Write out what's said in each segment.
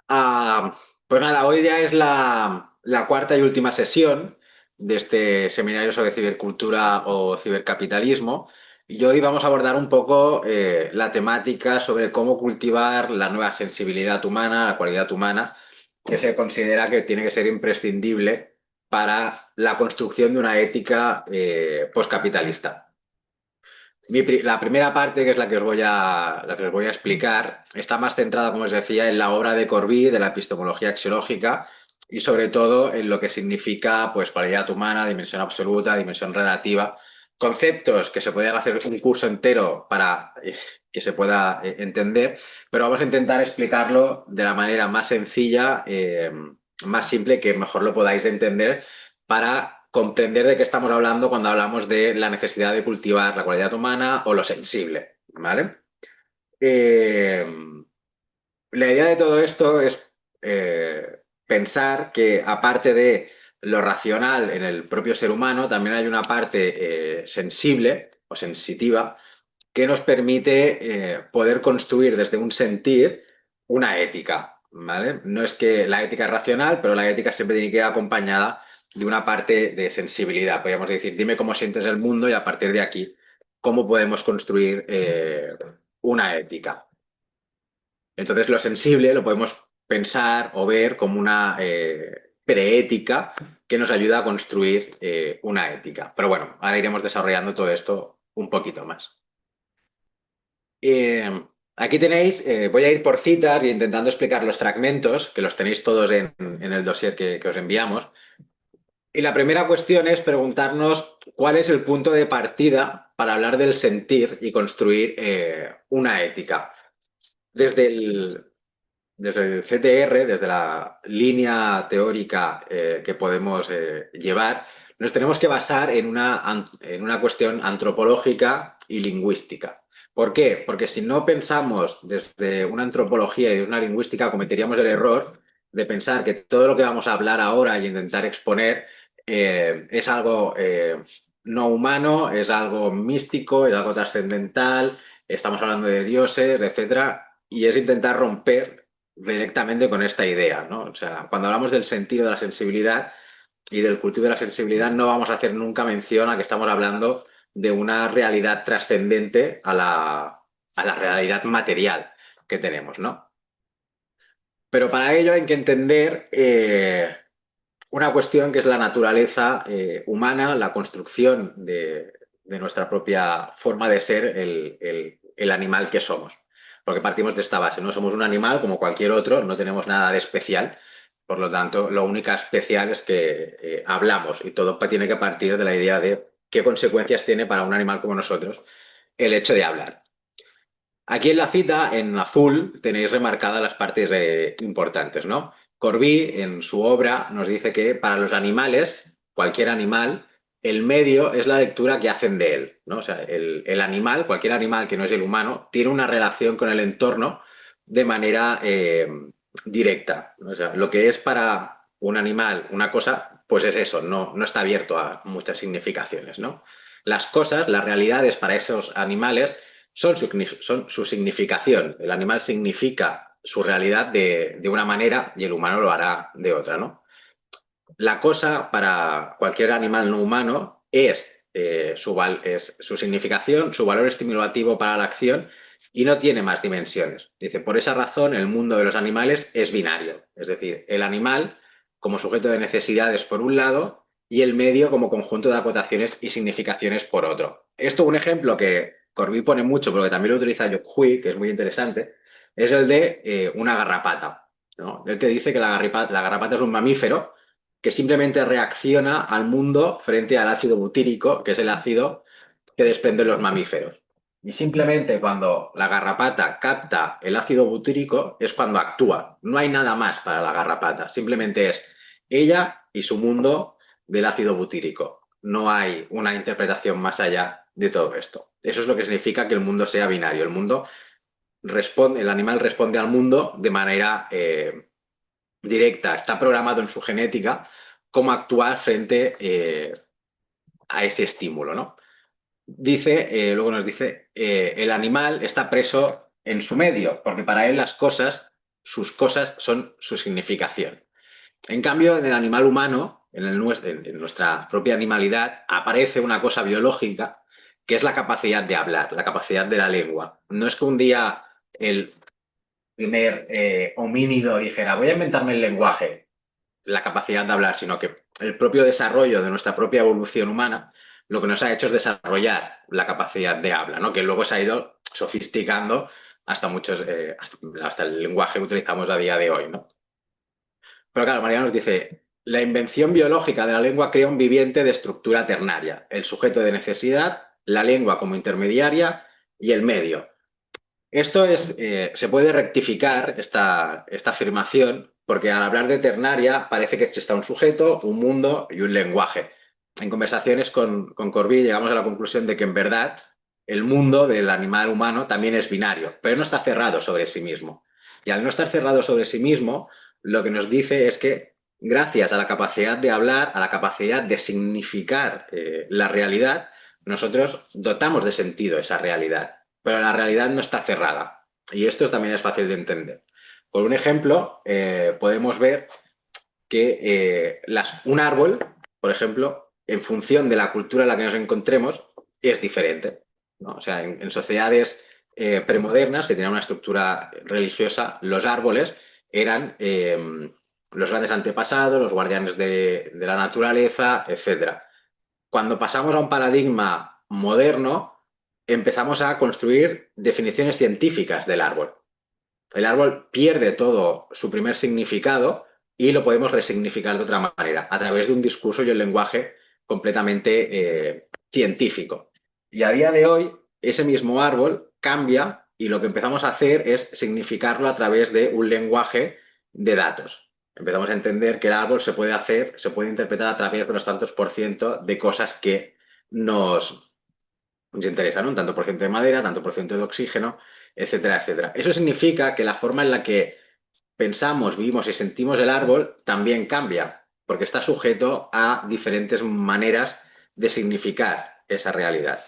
Ah, pues nada, hoy ya es la cuarta y última sesión de este seminario sobre cibercultura o cibercapitalismo. Y hoy vamos a abordar un poco la temática sobre cómo cultivar la nueva sensibilidad humana, la cualidad humana, que se considera que tiene que ser imprescindible para la construcción de una ética postcapitalista. La primera parte, que es la que os voy a explicar, está más centrada, como os decía, en la obra de Corbí, de la epistemología axiológica, y sobre todo en lo que significa pues, cualidad humana, dimensión absoluta, dimensión relativa, conceptos que se podrían hacer un curso entero para que se pueda entender, pero vamos a intentar explicarlo de la manera más sencilla, más simple, que mejor lo podáis entender para comprender de qué estamos hablando cuando hablamos de la necesidad de cultivar la cualidad humana o lo sensible, ¿vale? Eh, la idea de todo esto es pensar que aparte de lo racional en el propio ser humano, también hay una parte sensible o sensitiva que nos permite poder construir desde un sentir una ética, ¿vale? No es que la ética es racional, pero la ética siempre tiene que ir acompañada de una parte de sensibilidad. Podríamos decir, dime cómo sientes el mundo y a partir de aquí, cómo podemos construir una ética. Entonces, lo sensible lo podemos pensar o ver como una preética que nos ayuda a construir una ética. Pero bueno, ahora iremos desarrollando todo esto un poquito más. Aquí tenéis, voy a ir por citas y intentando explicar los fragmentos, que los tenéis todos en el dossier que os enviamos. Y la primera cuestión es preguntarnos cuál es el punto de partida para hablar del sentir y construir una ética. Desde desde el CTR, desde la línea teórica que podemos llevar, nos tenemos que basar en una cuestión antropológica y lingüística. ¿Por qué? Porque si no pensamos desde una antropología y una lingüística, cometeríamos el error de pensar que todo lo que vamos a hablar ahora y intentar exponer es algo no humano, es algo místico, es algo trascendental, estamos hablando de dioses, etcétera, y es intentar romper directamente con esta idea, ¿no? O sea, cuando hablamos del sentido de la sensibilidad y del cultivo de la sensibilidad, no vamos a hacer nunca mención a que estamos hablando de una realidad trascendente a la realidad material que tenemos, ¿no? Pero para ello hay que entender una cuestión que es la naturaleza humana, la construcción de nuestra propia forma de ser, el animal que somos. Porque partimos de esta base, no somos un animal como cualquier otro, no tenemos nada de especial, por lo tanto, lo único especial es que hablamos y todo tiene que partir de la idea de qué consecuencias tiene para un animal como nosotros el hecho de hablar. Aquí en la cita, en azul, tenéis remarcadas las partes importantes, ¿no? Corbí, en su obra, nos dice que para los animales, cualquier animal, el medio es la lectura que hacen de él, ¿no? O sea, el animal, cualquier animal que no es el humano, tiene una relación con el entorno de manera directa, ¿no? O sea, lo que es para un animal una cosa, pues es eso, no está abierto a muchas significaciones, ¿no? Las cosas, las realidades para esos animales son su significación. El animal significa su realidad de una manera y el humano lo hará de otra, ¿no? La cosa para cualquier animal no humano es su significación, su valor estimulativo para la acción y no tiene más dimensiones. Dice, por esa razón el mundo de los animales es binario, es decir, el animal como sujeto de necesidades por un lado y el medio como conjunto de acotaciones y significaciones por otro. Esto un ejemplo que Corbí pone mucho, pero que también lo utiliza Hui, que es muy interesante, es el de una garrapata, ¿no? Él te dice que la garrapata es un mamífero que simplemente reacciona al mundo frente al ácido butírico, que es el ácido que desprenden los mamíferos. Y simplemente cuando la garrapata capta el ácido butírico es cuando actúa. No hay nada más para la garrapata. Simplemente es ella y su mundo del ácido butírico. No hay una interpretación más allá de todo esto. Eso es lo que significa que el mundo sea binario. El mundo responde, el animal responde al mundo de manera directa. Está programado en su genética cómo actuar frente a ese estímulo, ¿no? Dice, luego nos dice, el animal está preso en su medio, porque para él las cosas sus cosas son su significación. En cambio, en el animal humano, en nuestra propia animalidad, aparece una cosa biológica que es la capacidad de hablar, la capacidad de la lengua. No es que un día el primer homínido dijera, voy a inventarme el lenguaje, la capacidad de hablar, sino que el propio desarrollo de nuestra propia evolución humana lo que nos ha hecho es desarrollar la capacidad de habla, ¿no? Que luego se ha ido sofisticando hasta muchos, hasta el lenguaje que utilizamos a día de hoy, ¿no? Pero claro, María nos dice, la invención biológica de la lengua crea un viviente de estructura ternaria, el sujeto de necesidad, la lengua como intermediaria y el medio. Esto es, se puede rectificar esta afirmación porque al hablar de ternaria parece que exista un sujeto, un mundo y un lenguaje. En conversaciones con Corbí llegamos a la conclusión de que en verdad el mundo del animal humano también es binario, pero no está cerrado sobre sí mismo. Y al no estar cerrado sobre sí mismo, lo que nos dice es que gracias a la capacidad de hablar, a la capacidad de significar la realidad, nosotros dotamos de sentido esa realidad, pero la realidad no está cerrada. Y esto también es fácil de entender. Por un ejemplo, podemos ver que un árbol, por ejemplo, en función de la cultura en la que nos encontremos, es diferente, ¿no? O sea, en sociedades premodernas que tenían una estructura religiosa, los árboles eran los grandes antepasados, los guardianes de la naturaleza, etcétera. Cuando pasamos a un paradigma moderno, empezamos a construir definiciones científicas del árbol. El árbol pierde todo su primer significado y lo podemos resignificar de otra manera, a través de un discurso y un lenguaje completamente científico. Y a día de hoy, ese mismo árbol cambia y lo que empezamos a hacer es significarlo a través de un lenguaje de datos. Empezamos a entender que el árbol se puede interpretar a través de los tantos por ciento de cosas que nos interesa, ¿no? Un tanto por ciento de madera, tanto por ciento de oxígeno, etcétera, etcétera. Eso significa que la forma en la que pensamos, vivimos y sentimos el árbol también cambia, porque está sujeto a diferentes maneras de significar esa realidad.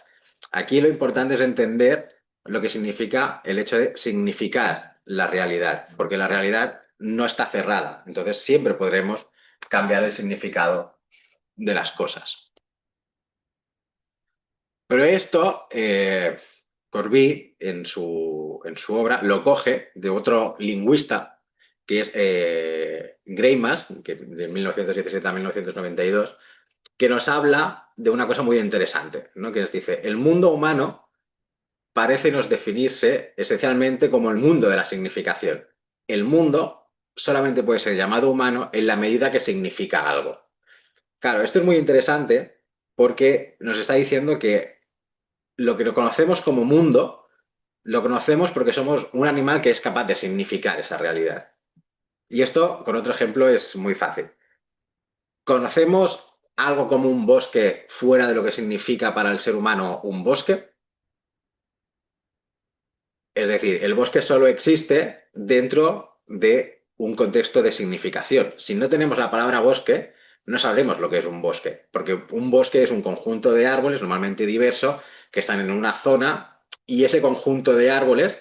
Aquí lo importante es entender lo que significa el hecho de significar la realidad, porque la realidad no está cerrada, entonces siempre podremos cambiar el significado de las cosas. Pero esto, Corbí, en su obra, lo coge de otro lingüista, que es Greimas, que de 1917 a 1992, que nos habla de una cosa muy interesante, ¿no? Que nos dice, el mundo humano parece nos definirse esencialmente como el mundo de la significación. El mundo solamente puede ser llamado humano en la medida que significa algo. Claro, esto es muy interesante porque nos está diciendo que lo que conocemos como mundo, lo conocemos porque somos un animal que es capaz de significar esa realidad. Y esto, con otro ejemplo, es muy fácil. ¿Conocemos algo como un bosque fuera de lo que significa para el ser humano un bosque? Es decir, el bosque solo existe dentro de un contexto de significación. Si no tenemos la palabra bosque, no sabremos lo que es un bosque, porque un bosque es un conjunto de árboles, normalmente diverso, que están en una zona y ese conjunto de árboles,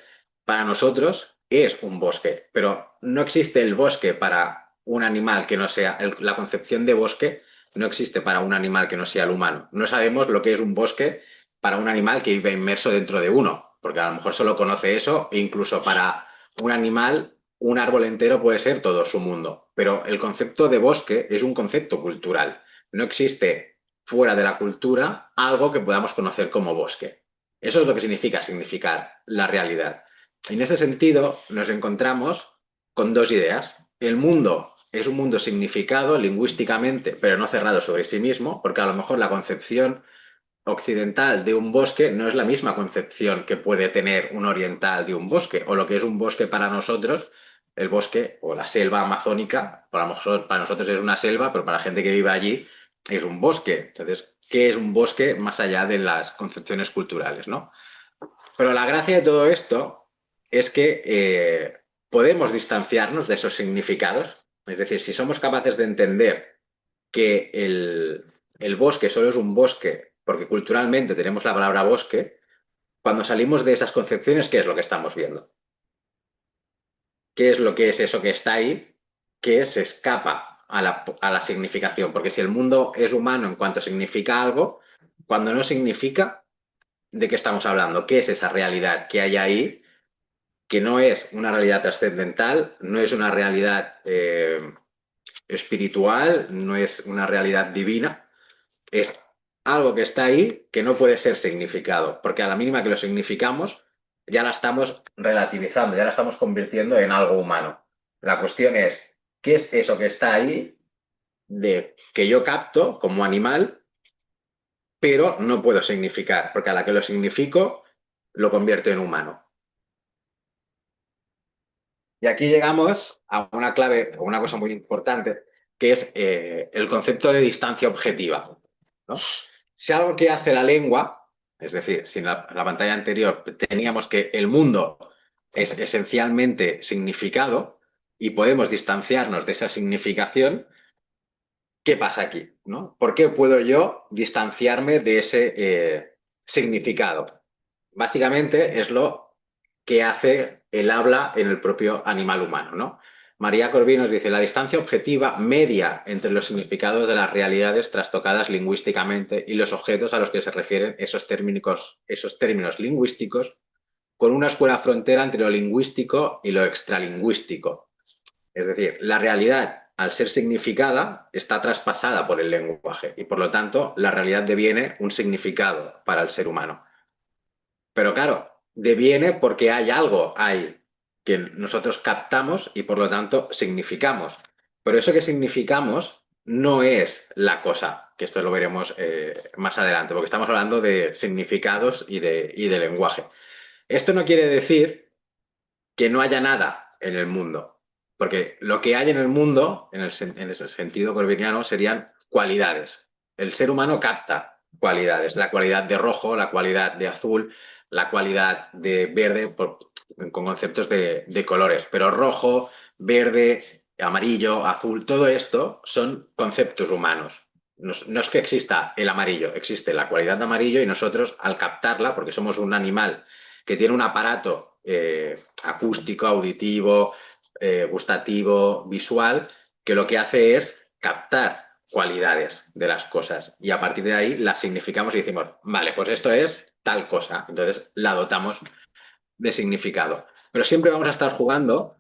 para nosotros, es un bosque. Pero no existe el bosque para un animal que no sea, la concepción de bosque no existe para un animal que no sea el humano. No sabemos lo que es un bosque para un animal que vive inmerso dentro de uno, porque a lo mejor solo conoce eso, e incluso para un animal, un árbol entero puede ser todo su mundo. Pero el concepto de bosque es un concepto cultural. No existe fuera de la cultura algo que podamos conocer como bosque. Eso es lo que significa significar la realidad. En este sentido, nos encontramos con dos ideas. El mundo es un mundo significado lingüísticamente, pero no cerrado sobre sí mismo, porque a lo mejor la concepción occidental de un bosque no es la misma concepción que puede tener un oriental de un bosque, o lo que es un bosque para nosotros, el bosque o la selva amazónica, para nosotros es una selva, pero para la gente que vive allí es un bosque. Entonces, ¿qué es un bosque más allá de las concepciones culturales, ¿no? Pero la gracia de todo esto es que podemos distanciarnos de esos significados. Es decir, si somos capaces de entender que el bosque solo es un bosque porque culturalmente tenemos la palabra bosque, cuando salimos de esas concepciones, ¿qué es lo que estamos viendo? qué es lo que es eso que está ahí, que se escapa a la significación. Porque si el mundo es humano en cuanto significa algo, cuando no significa, ¿de qué estamos hablando? ¿Qué es esa realidad que hay ahí? Que no es una realidad trascendental, no es una realidad espiritual, no es una realidad divina, es algo que está ahí que no puede ser significado, porque a la mínima que lo significamos, ya la estamos relativizando, ya la estamos convirtiendo en algo humano. La cuestión es, ¿qué es eso que está ahí de que yo capto como animal, pero no puedo significar? Porque a la que lo significo, lo convierto en humano. Y aquí llegamos a una clave, a una cosa muy importante, que es el concepto de distancia objetiva, ¿no? Si algo que hace la lengua, es decir, si en la pantalla anterior teníamos que el mundo es esencialmente significado y podemos distanciarnos de esa significación, ¿qué pasa aquí? ¿No? ¿Por qué puedo yo distanciarme de ese significado? Básicamente es lo que hace el habla en el propio animal humano, ¿no? María Corbí nos dice, la distancia objetiva media entre los significados de las realidades trastocadas lingüísticamente y los objetos a los que se refieren esos términos lingüísticos con una oscura frontera entre lo lingüístico y lo extralingüístico. Es decir, la realidad, al ser significada, está traspasada por el lenguaje y por lo tanto la realidad deviene un significado para el ser humano. Pero claro, deviene porque hay algo ahí que nosotros captamos y por lo tanto significamos. Pero eso que significamos no es la cosa, que esto lo veremos más adelante, porque estamos hablando de significados y de lenguaje. Esto no quiere decir que no haya nada en el mundo, porque lo que hay en el mundo, en ese sentido corviniano, serían cualidades. El ser humano capta cualidades, la cualidad de rojo, la cualidad de azul, la cualidad de verde, con conceptos de colores, pero rojo, verde, amarillo, azul, todo esto son conceptos humanos. No, no es que exista el amarillo, existe la cualidad de amarillo y nosotros al captarla, porque somos un animal que tiene un aparato acústico, auditivo, gustativo, visual, que lo que hace es captar cualidades de las cosas y a partir de ahí las significamos y decimos, vale, pues esto es tal cosa, entonces la dotamos de significado. Pero siempre vamos a estar jugando,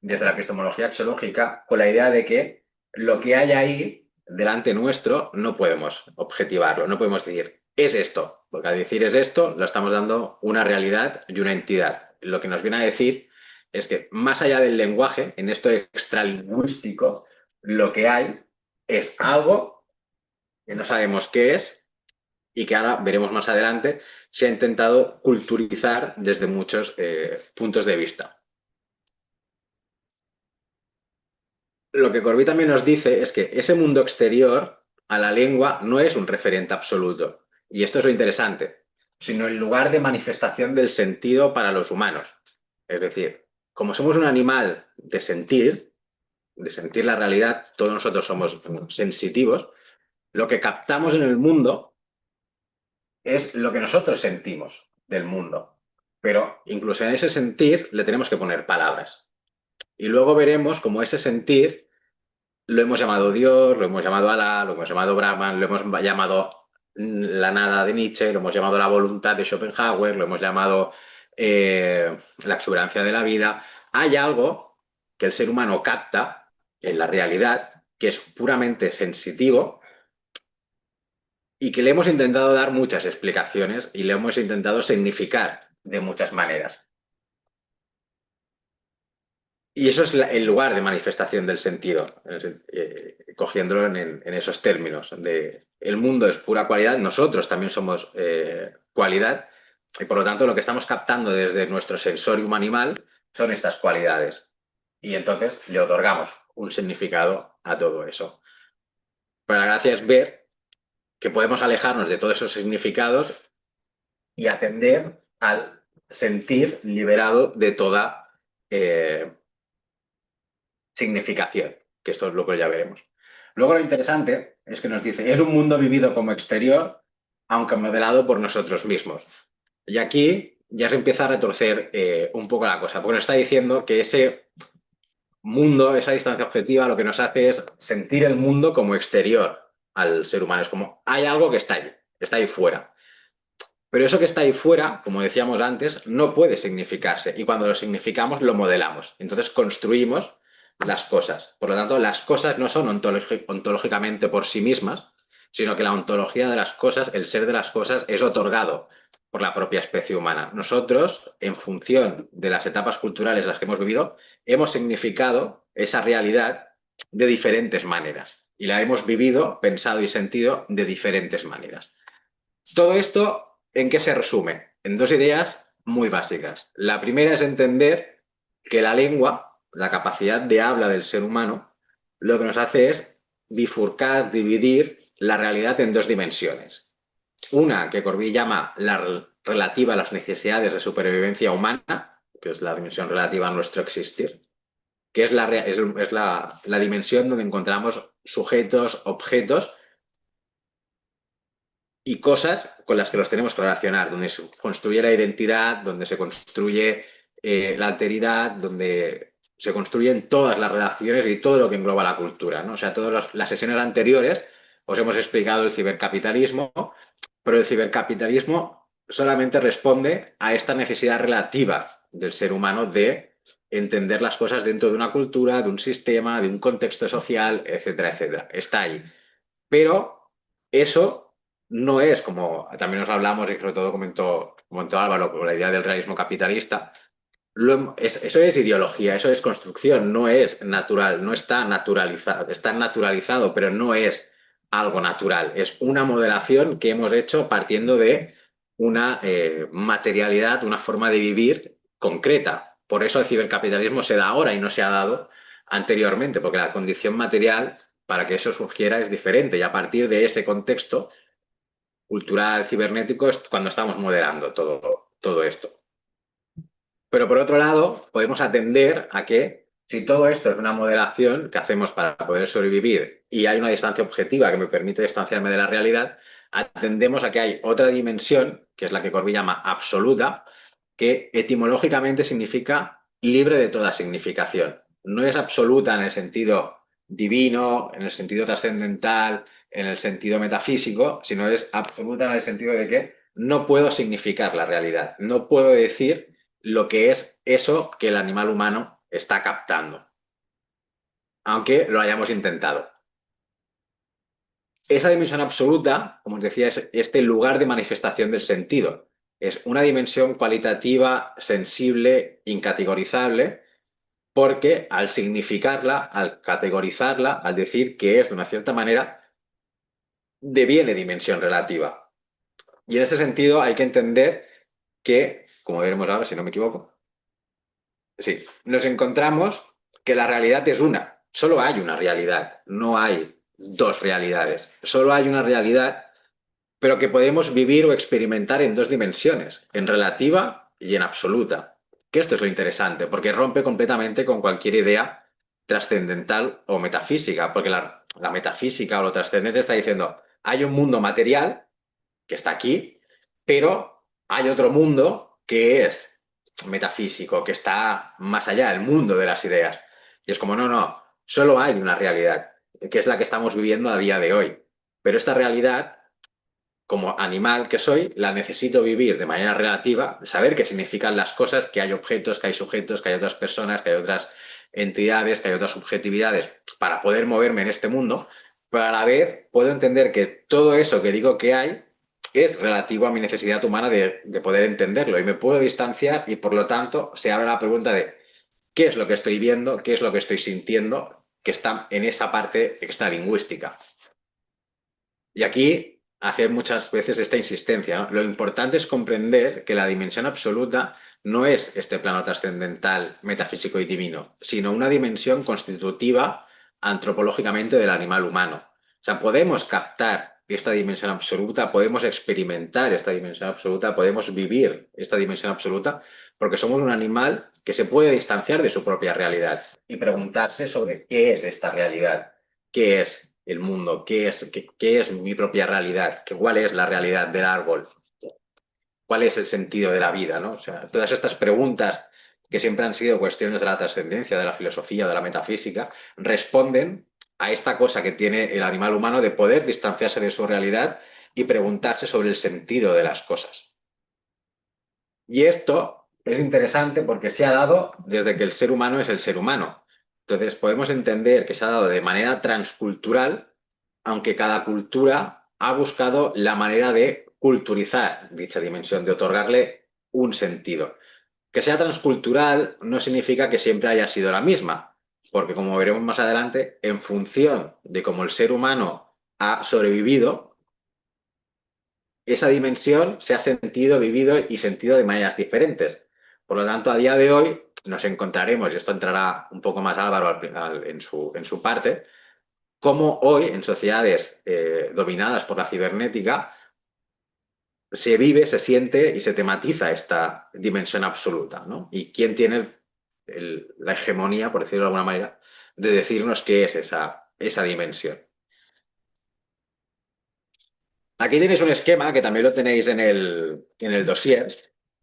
desde la epistemología axiológica, con la idea de que lo que hay ahí delante nuestro no podemos objetivarlo, no podemos decir, es esto, porque al decir es esto, lo estamos dando una realidad y una entidad. Lo que nos viene a decir es que más allá del lenguaje, en esto extralingüístico, lo que hay es algo que no sabemos qué es y que ahora veremos más adelante, se ha intentado culturizar desde muchos puntos de vista. Lo que Corbí también nos dice es que ese mundo exterior a la lengua no es un referente absoluto, y esto es lo interesante, sino el lugar de manifestación del sentido para los humanos. Es decir, como somos un animal de sentir la realidad, todos nosotros somos sensitivos, lo que captamos en el mundo es lo que nosotros sentimos del mundo. Pero incluso en ese sentir le tenemos que poner palabras. Y luego veremos cómo ese sentir lo hemos llamado Dios, lo hemos llamado Alá, lo hemos llamado Brahman, lo hemos llamado la nada de Nietzsche, lo hemos llamado la voluntad de Schopenhauer, lo hemos llamado la exuberancia de la vida. Hay algo que el ser humano capta en la realidad que es puramente sensitivo y que le hemos intentado dar muchas explicaciones y le hemos intentado significar de muchas maneras. Y eso es el lugar de manifestación del sentido, cogiéndolo en esos términos. De, el mundo es pura cualidad, nosotros también somos cualidad, y por lo tanto lo que estamos captando desde nuestro sensorium animal son estas cualidades. Y entonces le otorgamos un significado a todo eso. Pero la gracia es ver que podemos alejarnos de todos esos significados y atender al sentir liberado de toda significación, que esto es lo que ya veremos. Luego lo interesante es que nos dice, es un mundo vivido como exterior, aunque modelado por nosotros mismos. Y aquí ya se empieza a retorcer un poco la cosa, porque nos está diciendo que ese mundo, esa distancia objetiva, lo que nos hace es sentir el mundo como exterior al ser humano. Es como, hay algo que está ahí fuera. Pero eso que está ahí fuera, como decíamos antes, no puede significarse. Y cuando lo significamos, lo modelamos. Entonces construimos las cosas. Por lo tanto, las cosas no son ontológicamente por sí mismas, sino que la ontología de las cosas, el ser de las cosas, es otorgado por la propia especie humana. Nosotros, en función de las etapas culturales las que hemos vivido, hemos significado esa realidad de diferentes maneras. Y la hemos vivido, pensado y sentido de diferentes maneras. Todo esto, ¿en qué se resume? En dos ideas muy básicas. La primera es entender que la lengua, la capacidad de habla del ser humano, lo que nos hace es bifurcar, dividir la realidad en dos dimensiones. Una que Corbí llama la relativa a las necesidades de supervivencia humana, que es la dimensión relativa a nuestro existir, que es la dimensión donde encontramos sujetos, objetos y cosas con las que los tenemos que relacionar, donde se construye la identidad, donde se construye la alteridad, donde se construyen todas las relaciones y todo lo que engloba la cultura, ¿no? O sea, todas las sesiones anteriores os hemos explicado el cibercapitalismo, pero el cibercapitalismo solamente responde a esta necesidad relativa del ser humano de entender las cosas dentro de una cultura, de un sistema, de un contexto social, etcétera, etcétera. Está ahí. Pero eso no es como también nos hablamos y sobre todo comentó Álvaro con la idea del realismo capitalista. Eso es ideología, eso es construcción, no es natural, no está naturalizado, está naturalizado, pero no es algo natural. Es una modelación que hemos hecho partiendo de una materialidad, una forma de vivir concreta. Por eso el cibercapitalismo se da ahora y no se ha dado anteriormente, porque la condición material para que eso surgiera es diferente y a partir de ese contexto cultural cibernético es cuando estamos modelando todo esto. Pero por otro lado, podemos atender a que si todo esto es una modelación que hacemos para poder sobrevivir y hay una distancia objetiva que me permite distanciarme de la realidad, atendemos a que hay otra dimensión, que es la que Corbí llama absoluta, que etimológicamente significa libre de toda significación. No es absoluta en el sentido divino, en el sentido trascendental, en el sentido metafísico, sino es absoluta en el sentido de que no puedo significar la realidad, no puedo decir lo que es eso que el animal humano está captando, aunque lo hayamos intentado. Esa dimensión absoluta, como os decía, es este lugar de manifestación del sentido. Es una dimensión cualitativa, sensible, incategorizable, porque al significarla, al categorizarla, al decir que es de una cierta manera, deviene dimensión relativa. Y en este sentido hay que entender que, como veremos ahora, si no me equivoco, sí, nos encontramos que la realidad es una. Solo hay una realidad, no hay dos realidades. Solo hay una realidad, pero que podemos vivir o experimentar en dos dimensiones, en relativa y en absoluta. Que esto es lo interesante, porque rompe completamente con cualquier idea trascendental o metafísica, porque la metafísica o lo trascendente está diciendo, hay un mundo material que está aquí, pero hay otro mundo que es metafísico, que está más allá, el mundo de las ideas. Y es como, no, no, solo hay una realidad, que es la que estamos viviendo a día de hoy. Pero esta realidad, como animal que soy, la necesito vivir de manera relativa, saber qué significan las cosas, que hay objetos, que hay sujetos, que hay otras personas, que hay otras entidades, que hay otras subjetividades, para poder moverme en este mundo, pero a la vez puedo entender que todo eso que digo que hay es relativo a mi necesidad humana de poder entenderlo y me puedo distanciar y por lo tanto se abre la pregunta de qué es lo que estoy viendo, qué es lo que estoy sintiendo, que está en esa parte extralingüística. Y aquí hacer muchas veces esta insistencia, ¿no? Lo importante es comprender que la dimensión absoluta no es este plano trascendental, metafísico y divino, sino una dimensión constitutiva antropológicamente del animal humano. O sea, podemos captar esta dimensión absoluta, podemos experimentar esta dimensión absoluta, podemos vivir esta dimensión absoluta, porque somos un animal que se puede distanciar de su propia realidad y preguntarse sobre qué es esta realidad, qué es el mundo, qué es mi propia realidad, cuál es la realidad del árbol, cuál es el sentido de la vida, ¿no? O sea, todas estas preguntas que siempre han sido cuestiones de la trascendencia, de la filosofía, de la metafísica, responden a esta cosa que tiene el animal humano de poder distanciarse de su realidad y preguntarse sobre el sentido de las cosas. Y esto es interesante porque se ha dado desde que el ser humano es el ser humano. Entonces podemos entender que se ha dado de manera transcultural, aunque cada cultura ha buscado la manera de culturizar dicha dimensión, de otorgarle un sentido. Que sea transcultural no significa que siempre haya sido la misma, porque como veremos más adelante, en función de cómo el ser humano ha sobrevivido, esa dimensión se ha sentido, vivido y sentido de maneras diferentes. Por lo tanto, a día de hoy nos encontraremos, y esto entrará un poco más Álvaro en su parte, cómo hoy en sociedades dominadas por la cibernética se vive, se siente y se tematiza esta dimensión absoluta, ¿no? Y quién tiene la hegemonía, por decirlo de alguna manera, de decirnos qué es esa dimensión. Aquí tenéis un esquema que también lo tenéis en el dossier,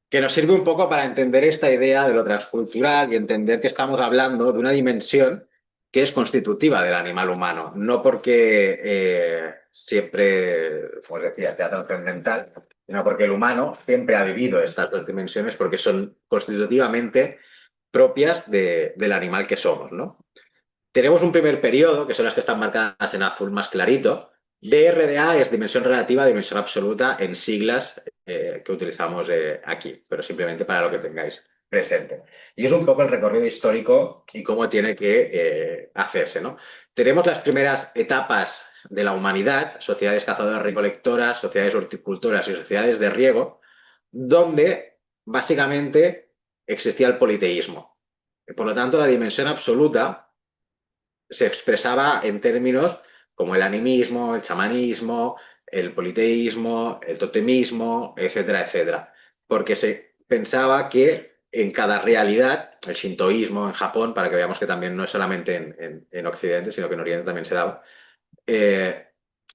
que nos sirve un poco para entender esta idea de lo transcultural y entender que estamos hablando de una dimensión que es constitutiva del animal humano, no porque siempre, como os decía, sea trascendental, sino porque el humano siempre ha vivido estas dos dimensiones porque son constitutivamente propias del animal que somos, ¿no? Tenemos un primer periodo, que son las que están marcadas en azul más clarito. DRDA es dimensión relativa, dimensión absoluta en siglas que utilizamos aquí, pero simplemente para lo que tengáis presente. Y es un poco el recorrido histórico y cómo tiene que hacerse, ¿no? Tenemos las primeras etapas de la humanidad, sociedades cazadoras recolectoras, sociedades horticultoras y sociedades de riego, donde básicamente existía el politeísmo. Por lo tanto, la dimensión absoluta se expresaba en términos como el animismo, el chamanismo, el politeísmo, el totemismo, etcétera, etcétera. Porque se pensaba que en cada realidad, el shintoísmo en Japón, para que veamos que también no es solamente en Occidente, sino que en Oriente también se daba, eh,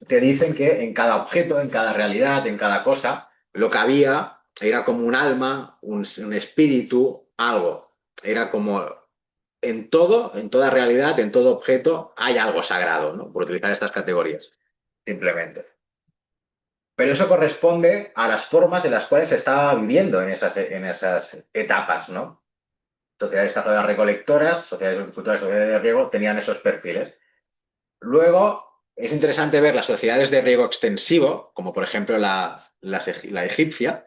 te dicen que en cada objeto, en cada realidad, en cada cosa, lo que había era como un alma, un espíritu, algo. Era como en todo, en toda realidad, en todo objeto, hay algo sagrado, ¿no? Por utilizar estas categorías, simplemente. Pero eso corresponde a las formas en las cuales se estaba viviendo en esas etapas, ¿no? Sociedades cazadoras recolectoras, sociedades agricultoras, sociedades de riego, tenían esos perfiles. Luego, es interesante ver las sociedades de riego extensivo, como por ejemplo la egipcia,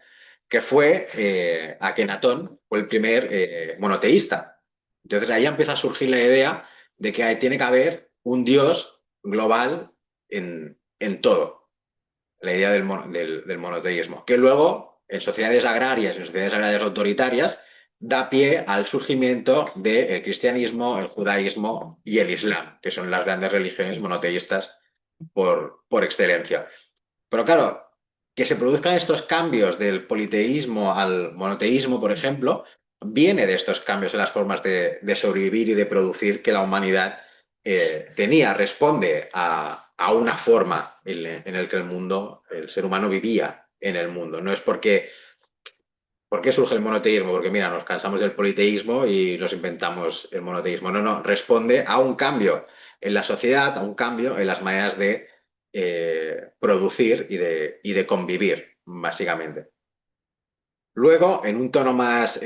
que fue Akenatón, fue el primer monoteísta. Entonces ahí empieza a surgir la idea de que tiene que haber un dios global en todo, la idea del monoteísmo, que luego en sociedades agrarias, en sociedades agrarias autoritarias, da pie al surgimiento del cristianismo, el judaísmo y el islam, que son las grandes religiones monoteístas por excelencia. Pero claro, que se produzcan estos cambios del politeísmo al monoteísmo, por ejemplo, viene de estos cambios en las formas de sobrevivir y de producir que la humanidad tenía, responde a una forma en el que el mundo, el ser humano vivía en el mundo. No es porque ¿por qué surge el monoteísmo? Porque, mira, nos cansamos del politeísmo y nos inventamos el monoteísmo. No, no, responde a un cambio en la sociedad, a un cambio en las maneras de producir y de convivir, básicamente. Luego, en un tono más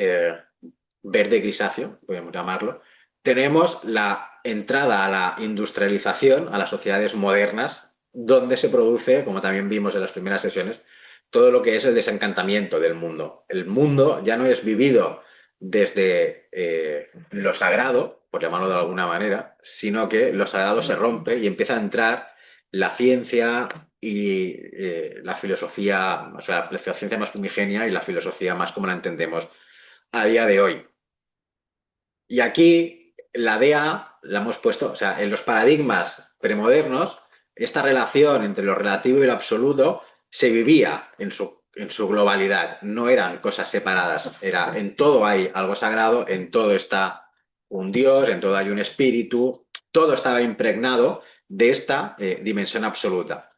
verde grisáceo, podemos llamarlo, tenemos la entrada a la industrialización, a las sociedades modernas, donde se produce, como también vimos en las primeras sesiones, todo lo que es el desencantamiento del mundo. El mundo ya no es vivido desde lo sagrado, por llamarlo de alguna manera, sino que lo sagrado se rompe y empieza a entrar la ciencia y la filosofía, o sea, la ciencia más primigenia y la filosofía más como la entendemos a día de hoy. Y aquí la DEA la hemos puesto, o sea, en los paradigmas premodernos, esta relación entre lo relativo y lo absoluto se vivía en su globalidad, no eran cosas separadas, era en todo hay algo sagrado, en todo está un Dios, en todo hay un espíritu, todo estaba impregnado de esta dimensión absoluta,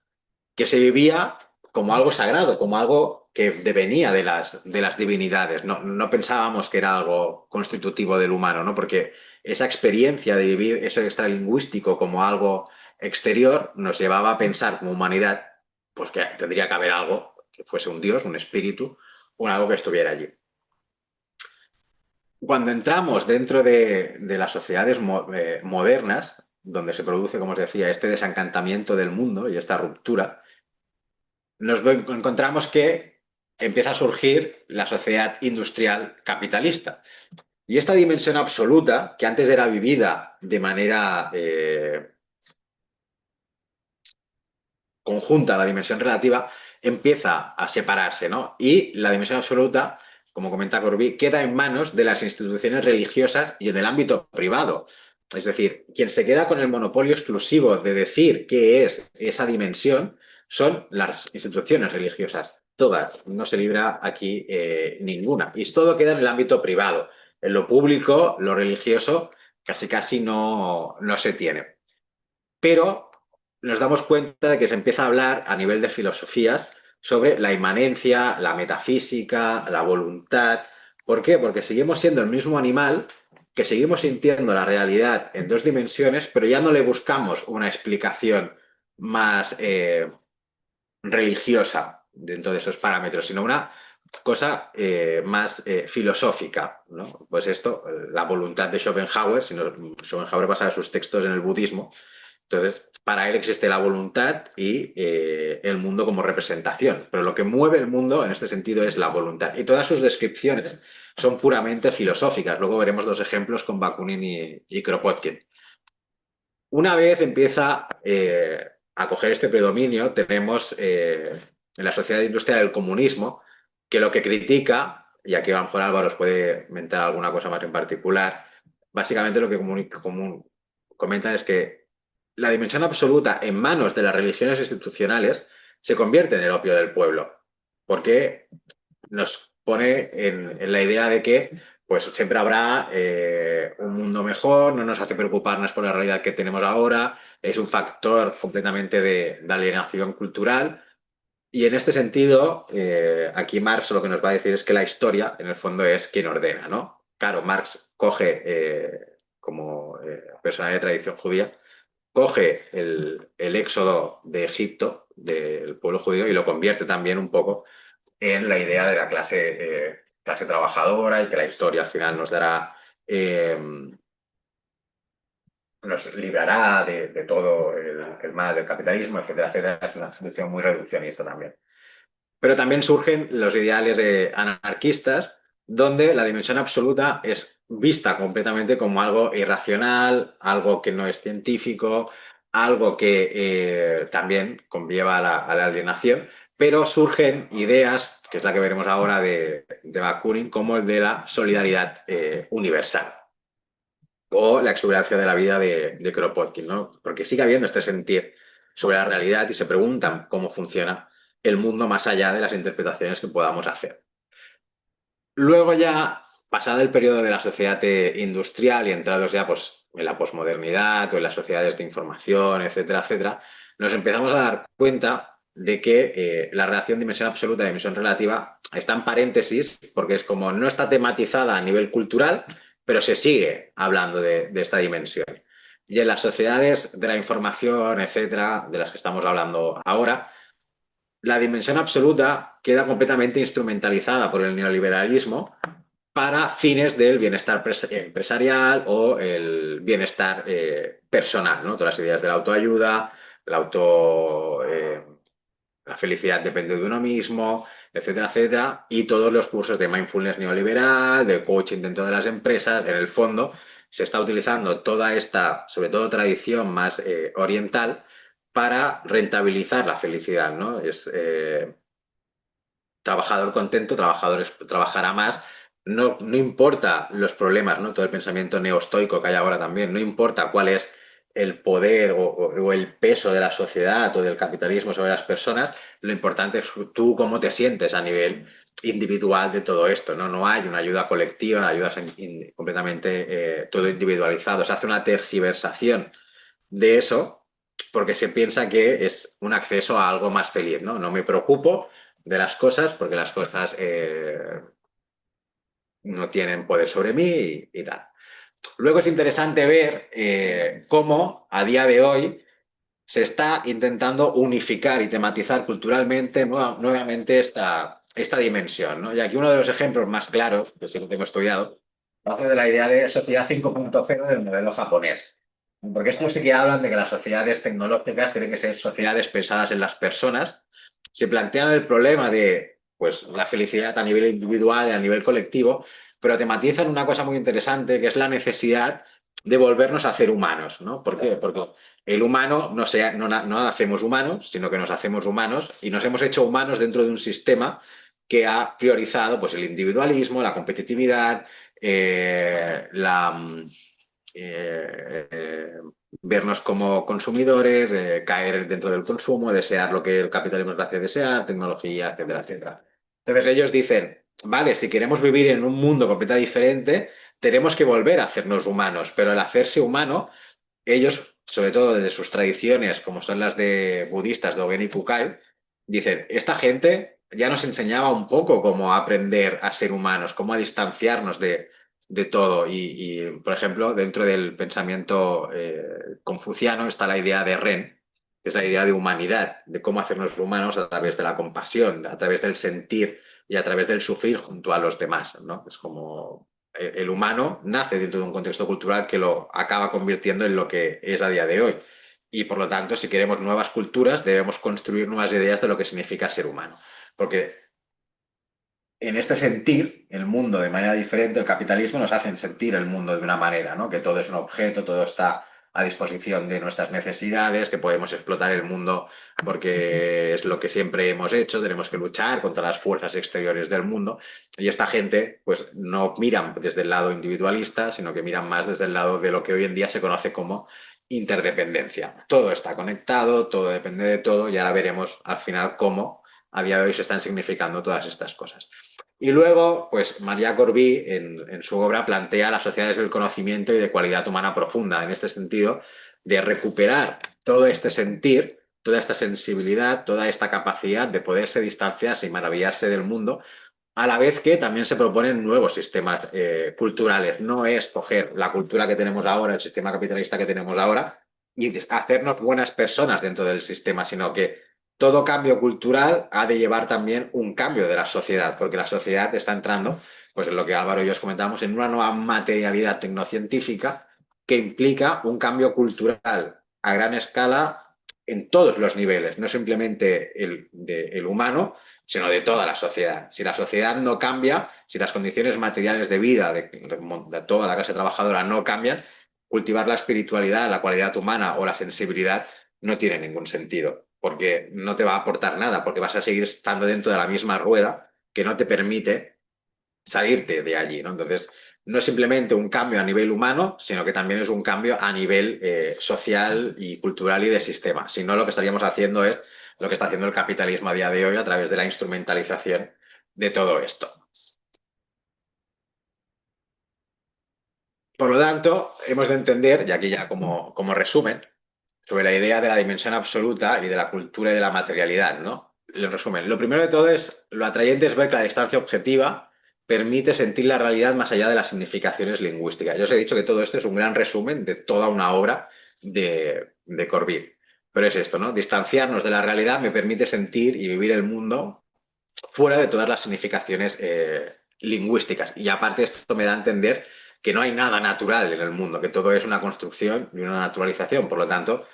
que se vivía como algo sagrado, como algo que devenía de las divinidades. No, no pensábamos que era algo constitutivo del humano, ¿no? Porque esa experiencia de vivir eso extralingüístico como algo exterior nos llevaba a pensar como humanidad, pues que tendría que haber algo que fuese un dios, un espíritu, o algo que estuviera allí. Cuando entramos dentro de las sociedades modernas, donde se produce, como os decía, este desencantamiento del mundo y esta ruptura, encontramos que empieza a surgir la sociedad industrial capitalista. Y esta dimensión absoluta, que antes era vivida de manera conjunta a la dimensión relativa, empieza a separarse, ¿no? Y la dimensión absoluta, como comenta Corbí, queda en manos de las instituciones religiosas y del ámbito privado. Es decir, quien se queda con el monopolio exclusivo de decir qué es esa dimensión son las instituciones religiosas. Todas, no se libra aquí ninguna. Y todo queda en el ámbito privado. En lo público, lo religioso, casi casi no se tiene. Pero nos damos cuenta de que se empieza a hablar a nivel de filosofías sobre la inmanencia, la metafísica, la voluntad. ¿Por qué? Porque seguimos siendo el mismo animal, que seguimos sintiendo la realidad en dos dimensiones, pero ya no le buscamos una explicación más religiosa dentro de esos parámetros, sino una cosa más filosófica, ¿no? Pues esto, la voluntad de Schopenhauer, Schopenhauer basa sus textos en el budismo, entonces para él existe la voluntad y el mundo como representación, pero lo que mueve el mundo en este sentido es la voluntad y todas sus descripciones son puramente filosóficas, luego veremos los ejemplos con Bakunin y Kropotkin. Una vez empieza a coger este predominio, tenemos en la sociedad industrial el comunismo, que lo que critica, y aquí a lo mejor Álvaro os puede comentar alguna cosa más en particular, básicamente lo que comentan es que la dimensión absoluta en manos de las religiones institucionales se convierte en el opio del pueblo, porque nos pone en la idea de que pues siempre habrá un mundo mejor, no nos hace preocuparnos por la realidad que tenemos ahora, es un factor completamente de alienación cultural. Y en este sentido, aquí Marx lo que nos va a decir es que la historia, en el fondo, es quien ordena, ¿no? Claro, Marx coge, como persona de tradición judía, coge el éxodo de Egipto, del pueblo judío, y lo convierte también un poco en la idea de la clase trabajadora y que la historia al final nos dará, nos librará de todo el mal del capitalismo, etcétera, etcétera. Es una solución muy reduccionista también. Pero también surgen los ideales anarquistas, donde la dimensión absoluta es vista completamente como algo irracional, algo que no es científico, algo que también conlleva a la alienación, pero surgen ideas, que es la que veremos ahora de Bakunin, como el de la solidaridad universal o la exuberancia de la vida de Kropotkin, ¿no? Porque sigue habiendo este sentir sobre la realidad y se preguntan cómo funciona el mundo más allá de las interpretaciones que podamos hacer. Luego ya, pasado el periodo de la sociedad industrial y entrados ya pues, en la posmodernidad o en las sociedades de información, etcétera, etcétera, nos empezamos a dar cuenta de que la relación dimensión absoluta y dimensión relativa está en paréntesis porque es como no está tematizada a nivel cultural, pero se sigue hablando de esta dimensión. Y en las sociedades de la información, etcétera, de las que estamos hablando ahora, la dimensión absoluta queda completamente instrumentalizada por el neoliberalismo para fines del bienestar empresarial o el bienestar personal, ¿no? Todas las ideas de la autoayuda, la la felicidad depende de uno mismo, etcétera, etcétera, y todos los cursos de mindfulness neoliberal, de coaching dentro de las empresas, en el fondo se está utilizando toda esta, sobre todo tradición más oriental, para rentabilizar la felicidad, ¿no? Es trabajador contento, trabajará más. No, no importa los problemas, ¿no? Todo el pensamiento neostoico que hay ahora también, no importa cuál es el poder o el peso de la sociedad o del capitalismo sobre las personas, lo importante es tú cómo te sientes a nivel individual de todo esto, ¿no? No hay una ayuda colectiva, una ayuda completamente todo individualizado. Se hace una tergiversación de eso porque se piensa que es un acceso a algo más feliz, ¿no? No me preocupo de las cosas porque las cosas no tienen poder sobre mí y tal. Luego es interesante ver cómo a día de hoy se está intentando unificar y tematizar culturalmente nuevamente esta dimensión, ¿no? Y aquí uno de los ejemplos más claros, que sí lo tengo estudiado, hace de la idea de sociedad 5.0 del modelo japonés. Porque esto sí que hablan de que las sociedades tecnológicas tienen que ser sociedades pensadas en las personas. Se plantean el problema de pues, la felicidad a nivel individual y a nivel colectivo, pero tematizan una cosa muy interesante, que es la necesidad de volvernos a ser humanos, ¿no? ¿Por qué? Porque el humano no nacemos humanos, sino que nos hacemos humanos y nos hemos hecho humanos dentro de un sistema que ha priorizado pues, el individualismo, la competitividad, eh, eh, vernos como consumidores, caer dentro del consumo, desear lo que el capitalismo nos hace desear, tecnología, etcétera, etcétera. Entonces ellos dicen, vale, si queremos vivir en un mundo completamente diferente, tenemos que volver a hacernos humanos, pero el hacerse humano ellos, sobre todo desde sus tradiciones, como son las de budistas, Dogen y Kukai, dicen, esta gente ya nos enseñaba un poco cómo aprender a ser humanos, cómo a distanciarnos de todo. Por ejemplo, dentro del pensamiento confuciano está la idea de Ren, que es la idea de humanidad, de cómo hacernos humanos a través de la compasión, a través del sentir y a través del sufrir junto a los demás, ¿no? Es como el humano nace dentro de un contexto cultural que lo acaba convirtiendo en lo que es a día de hoy. Y por lo tanto, si queremos nuevas culturas, debemos construir nuevas ideas de lo que significa ser humano. Porque en este sentir el mundo de manera diferente, el capitalismo nos hace sentir el mundo de una manera, ¿no? Que todo es un objeto, todo está a disposición de nuestras necesidades, que podemos explotar el mundo porque es lo que siempre hemos hecho, tenemos que luchar contra las fuerzas exteriores del mundo. Y esta gente, pues, no miran desde el lado individualista, sino que miran más desde el lado de lo que hoy en día se conoce como interdependencia. Todo está conectado, todo depende de todo, y ahora veremos al final cómo a día de hoy se están significando todas estas cosas. Y luego, pues María Corbí en su obra plantea las sociedades del conocimiento y de cualidad humana profunda, en este sentido, de recuperar todo este sentir, toda esta sensibilidad, toda esta capacidad de poderse distanciarse y maravillarse del mundo, a la vez que también se proponen nuevos sistemas culturales. No es coger la cultura que tenemos ahora, el sistema capitalista que tenemos ahora, y hacernos buenas personas dentro del sistema, sino que todo cambio cultural ha de llevar también un cambio de la sociedad, porque la sociedad está entrando, pues en lo que Álvaro y yo os comentamos, en una nueva materialidad tecnocientífica que implica un cambio cultural a gran escala en todos los niveles, no simplemente el humano, sino de toda la sociedad. Si la sociedad no cambia, si las condiciones materiales de vida de toda la clase trabajadora no cambian, cultivar la espiritualidad, la cualidad humana o la sensibilidad no tiene ningún sentido, porque no te va a aportar nada, porque vas a seguir estando dentro de la misma rueda que no te permite salirte de allí, ¿no? Entonces, no es simplemente un cambio a nivel humano, sino que también es un cambio a nivel social y cultural y de sistema. Si no, lo que estaríamos haciendo es lo que está haciendo el capitalismo a día de hoy a través de la instrumentalización de todo esto. Por lo tanto, hemos de entender, y aquí ya como resumen, sobre la idea de la dimensión absoluta y de la cultura y de la materialidad, ¿no? En resumen, lo primero de todo es, lo atrayente es ver que la distancia objetiva permite sentir la realidad más allá de las significaciones lingüísticas. Yo os he dicho que todo esto es un gran resumen de toda una obra de Corbyn. Pero es esto, ¿no? Distanciarnos de la realidad me permite sentir y vivir el mundo fuera de todas las significaciones lingüísticas. Y aparte esto me da a entender que no hay nada natural en el mundo, que todo es una construcción y una naturalización. Por lo tanto,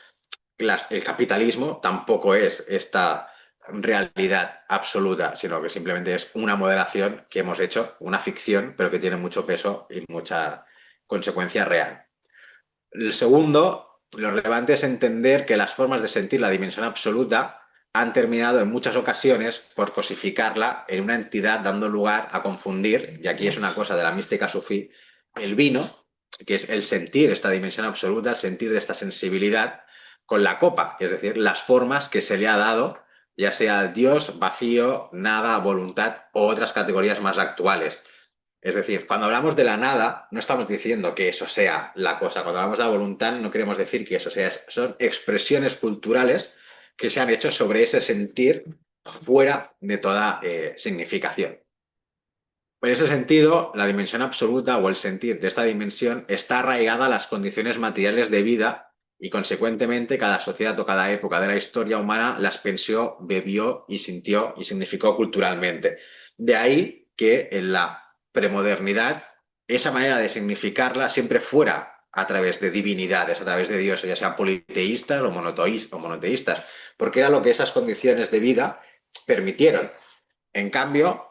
el capitalismo tampoco es esta realidad absoluta, sino que simplemente es una modelación que hemos hecho, una ficción, pero que tiene mucho peso y mucha consecuencia real. El segundo, lo relevante es entender que las formas de sentir la dimensión absoluta han terminado en muchas ocasiones por cosificarla en una entidad, dando lugar a confundir, y aquí es una cosa de la mística sufí, el vino, que es el sentir esta dimensión absoluta, el sentir de esta sensibilidad, con la copa, es decir, las formas que se le ha dado, ya sea Dios, vacío, nada, voluntad o otras categorías más actuales. Es decir, cuando hablamos de la nada, no estamos diciendo que eso sea la cosa. Cuando hablamos de la voluntad, no queremos decir que eso sea. Son expresiones culturales que se han hecho sobre ese sentir fuera de toda significación. En ese sentido, la dimensión absoluta o el sentir de esta dimensión está arraigada a las condiciones materiales de vida y, consecuentemente, cada sociedad o cada época de la historia humana las pensó, bebió y sintió y significó culturalmente. De ahí que en la premodernidad esa manera de significarla siempre fuera a través de divinidades, a través de dioses, ya sean politeístas o monoteístas, porque era lo que esas condiciones de vida permitieron. En cambio,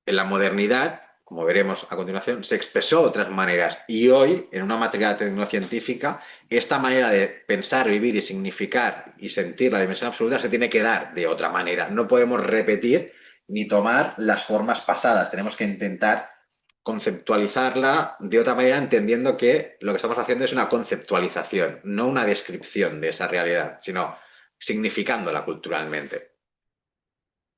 en la modernidad, como veremos a continuación, se expresó de otras maneras y hoy, en una materia tecnocientífica, esta manera de pensar, vivir y significar y sentir la dimensión absoluta se tiene que dar de otra manera. No podemos repetir ni tomar las formas pasadas. Tenemos que intentar conceptualizarla de otra manera, entendiendo que lo que estamos haciendo es una conceptualización, no una descripción de esa realidad, sino significándola culturalmente.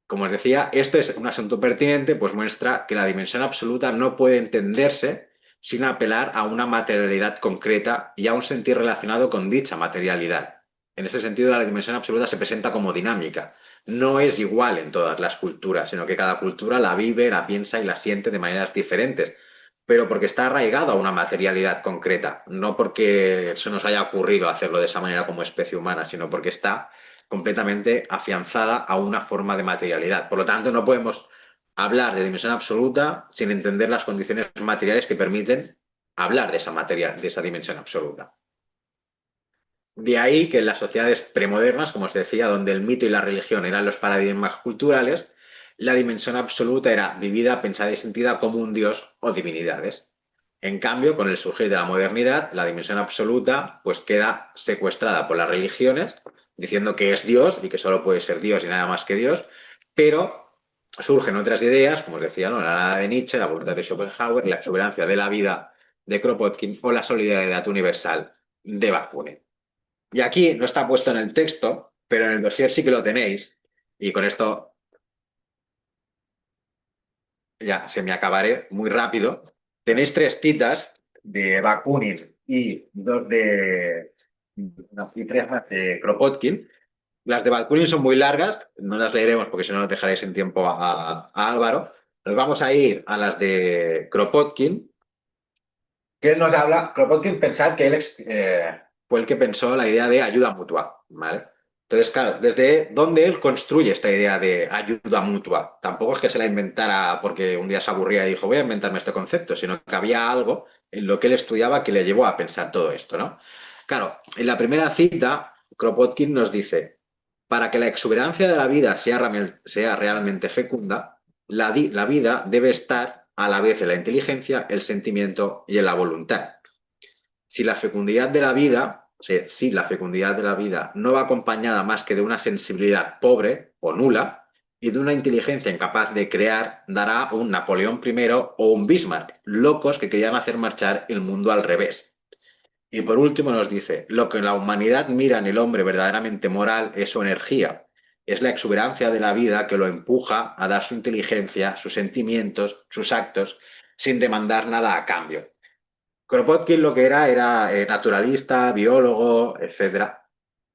Como os decía, esto es un asunto pertinente, pues muestra que la dimensión absoluta no puede entenderse sin apelar a una materialidad concreta y a un sentir relacionado con dicha materialidad. En ese sentido, la dimensión absoluta se presenta como dinámica. No es igual en todas las culturas, sino que cada cultura la vive, la piensa y la siente de maneras diferentes, pero porque está arraigado a una materialidad concreta, no porque se nos haya ocurrido hacerlo de esa manera como especie humana, sino porque está completamente afianzada a una forma de materialidad. Por lo tanto, no podemos hablar de dimensión absoluta sin entender las condiciones materiales que permiten hablar de esa materia, de esa dimensión absoluta. De ahí que en las sociedades premodernas, como os decía, donde el mito y la religión eran los paradigmas culturales, la dimensión absoluta era vivida, pensada y sentida como un dios o divinidades. En cambio, con el surgir de la modernidad, la dimensión absoluta pues queda secuestrada por las religiones, diciendo que es Dios y que solo puede ser Dios y nada más que Dios, pero surgen otras ideas, como os decía, ¿no? La nada de Nietzsche, la voluntad de Schopenhauer, la exuberancia de la vida de Kropotkin o la solidaridad universal de Bakunin. Y aquí no está puesto en el texto, pero en el dossier sí que lo tenéis. Y con esto ya se me acabaré muy rápido. Tenéis tres citas de Bakunin y dos de y tres más de Kropotkin. Las de Bakunin son muy largas, no las leeremos porque si no nos dejaréis sin tiempo a Álvaro. Nos vamos a ir a las de Kropotkin, que él nos habla. Kropotkin, pensad que él fue el que pensó la idea de ayuda mutua, ¿vale? Entonces, claro, desde donde él construye esta idea de ayuda mutua. Tampoco es que se la inventara porque un día se aburría y dijo, voy a inventarme este concepto, sino que había algo en lo que él estudiaba que le llevó a pensar todo esto, ¿no? Claro, en la primera cita, Kropotkin nos dice, para que la exuberancia de la vida sea realmente fecunda, la vida debe estar a la vez en la inteligencia, el sentimiento y en la voluntad. Si la fecundidad de la vida, o sea, si la fecundidad de la vida no va acompañada más que de una sensibilidad pobre o nula y de una inteligencia incapaz de crear, dará un Napoleón I o un Bismarck, locos que querían hacer marchar el mundo al revés. Y por último nos dice, lo que la humanidad mira en el hombre verdaderamente moral es su energía, es la exuberancia de la vida que lo empuja a dar su inteligencia, sus sentimientos, sus actos, sin demandar nada a cambio. Kropotkin lo que era naturalista, biólogo, etcétera.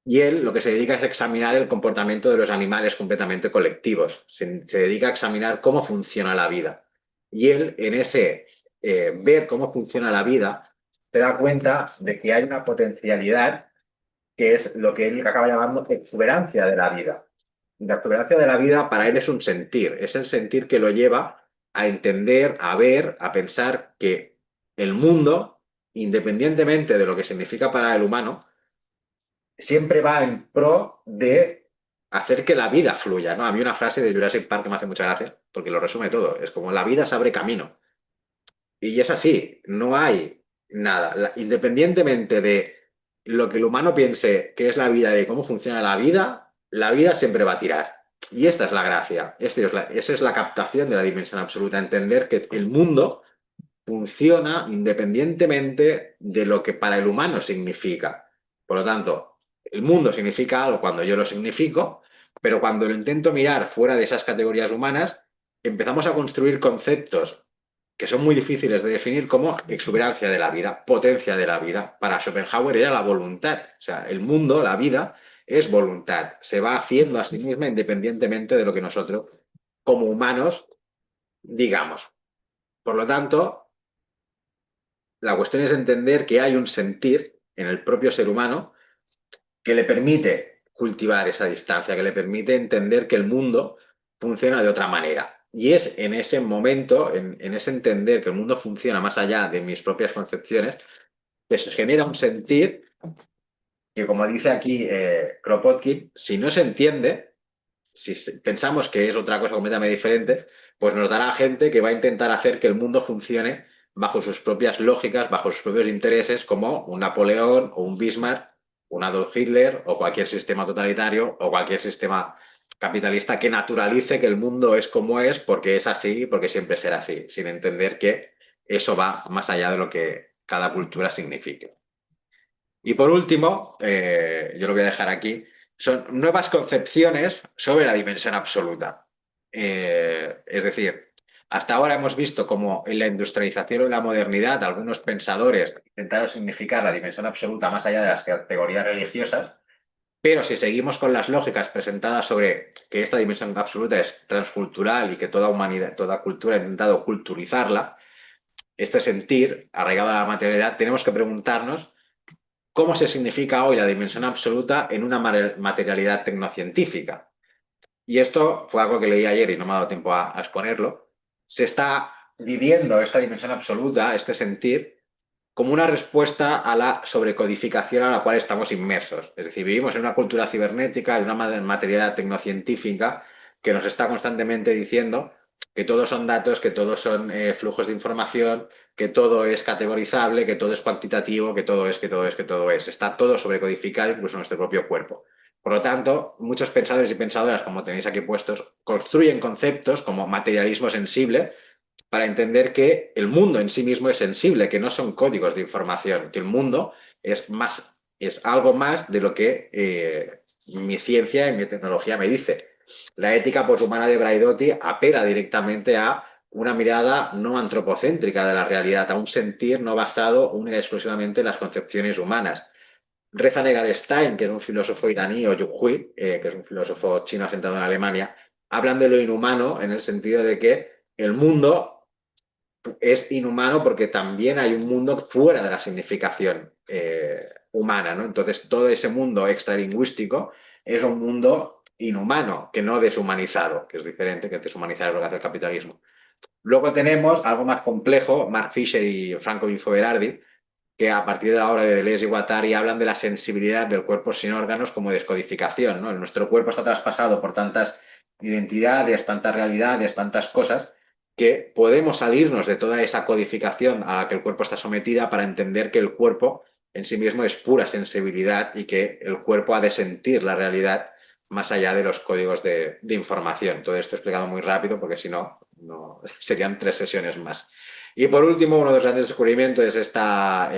Y él lo que se dedica es examinar el comportamiento de los animales completamente colectivos. Se dedica a examinar cómo funciona la vida. Y él, en ese ver cómo funciona la vida, se da cuenta de que hay una potencialidad que es lo que él acaba llamando exuberancia de la vida. La exuberancia de la vida para él es un sentir, es el sentir que lo lleva a entender, a ver, a pensar que el mundo, independientemente de lo que significa para el humano, siempre va en pro de hacer que la vida fluya, ¿no? A mí una frase de Jurassic Park que me hace mucha gracia, porque lo resume todo, es como la vida se abre camino. Y es así, no hay nada. Independientemente de lo que el humano piense que es la vida y cómo funciona la vida siempre va a tirar. Y esta es la gracia, esa es la captación de la dimensión absoluta, entender que el mundo funciona independientemente de lo que para el humano significa. Por lo tanto, el mundo significa algo cuando yo lo significo, pero cuando lo intento mirar fuera de esas categorías humanas, empezamos a construir conceptos que son muy difíciles de definir como exuberancia de la vida, potencia de la vida. Para Schopenhauer era la voluntad. O sea, el mundo, la vida, es voluntad. Se va haciendo a sí misma independientemente de lo que nosotros, como humanos, digamos. Por lo tanto, la cuestión es entender que hay un sentir en el propio ser humano que le permite cultivar esa distancia, que le permite entender que el mundo funciona de otra manera. Y es en ese momento, en ese entender que el mundo funciona más allá de mis propias concepciones, que se genera un sentir que, como dice aquí Kropotkin, si no se entiende, si pensamos que es otra cosa completamente diferente, pues nos dará gente que va a intentar hacer que el mundo funcione bajo sus propias lógicas, bajo sus propios intereses, como un Napoleón o un Bismarck, un Adolf Hitler o cualquier sistema totalitario o cualquier sistema capitalista que naturalice que el mundo es como es porque es así y porque siempre será así, sin entender que eso va más allá de lo que cada cultura signifique. Y por último, yo lo voy a dejar aquí, son nuevas concepciones sobre la dimensión absoluta. Es decir, hasta ahora hemos visto cómo en la industrialización y la modernidad algunos pensadores intentaron significar la dimensión absoluta más allá de las categorías religiosas, pero si seguimos con las lógicas presentadas sobre que esta dimensión absoluta es transcultural y que toda humanidad, toda cultura ha intentado culturizarla, este sentir arraigado a la materialidad, tenemos que preguntarnos cómo se significa hoy la dimensión absoluta en una materialidad tecnocientífica. Y esto fue algo que leí ayer y no me ha dado tiempo a exponerlo. Se está viviendo esta dimensión absoluta, este sentir, como una respuesta a la sobrecodificación a la cual estamos inmersos. Es decir, vivimos en una cultura cibernética, en una materialidad tecnocientífica que nos está constantemente diciendo que todos son datos, que todos son flujos de información, que todo es categorizable, que todo es cuantitativo, que todo es, que todo es, que todo es. Está todo sobrecodificado, incluso en nuestro propio cuerpo. Por lo tanto, muchos pensadores y pensadoras, como tenéis aquí puestos, construyen conceptos como materialismo sensible, para entender que el mundo en sí mismo es sensible, que no son códigos de información, que el mundo es más, es algo más de lo que mi ciencia y mi tecnología me dice. La ética poshumana de Braidotti apela directamente a una mirada no antropocéntrica de la realidad, a un sentir no basado única y exclusivamente en las concepciones humanas. Reza Negar Stein, que es un filósofo iraní, o Yu Hui, que es un filósofo chino asentado en Alemania, hablan de lo inhumano en el sentido de que el mundo es inhumano porque también hay un mundo fuera de la significación humana, ¿no? Entonces, todo ese mundo extralingüístico es un mundo inhumano, que no deshumanizado, que es diferente, que deshumanizar es lo que hace el capitalismo. Luego tenemos algo más complejo, Mark Fisher y Franco Berardi, que a partir de la obra de Deleuze y Guattari hablan de la sensibilidad del cuerpo sin órganos como descodificación, ¿no? Nuestro cuerpo está traspasado por tantas identidades, tantas realidades, tantas cosas, que podemos salirnos de toda esa codificación a la que el cuerpo está sometida para entender que el cuerpo en sí mismo es pura sensibilidad y que el cuerpo ha de sentir la realidad más allá de los códigos de información. Todo esto explicado muy rápido porque si no, no serían 3 sesiones más. Y por último, uno de los grandes descubrimientos es esta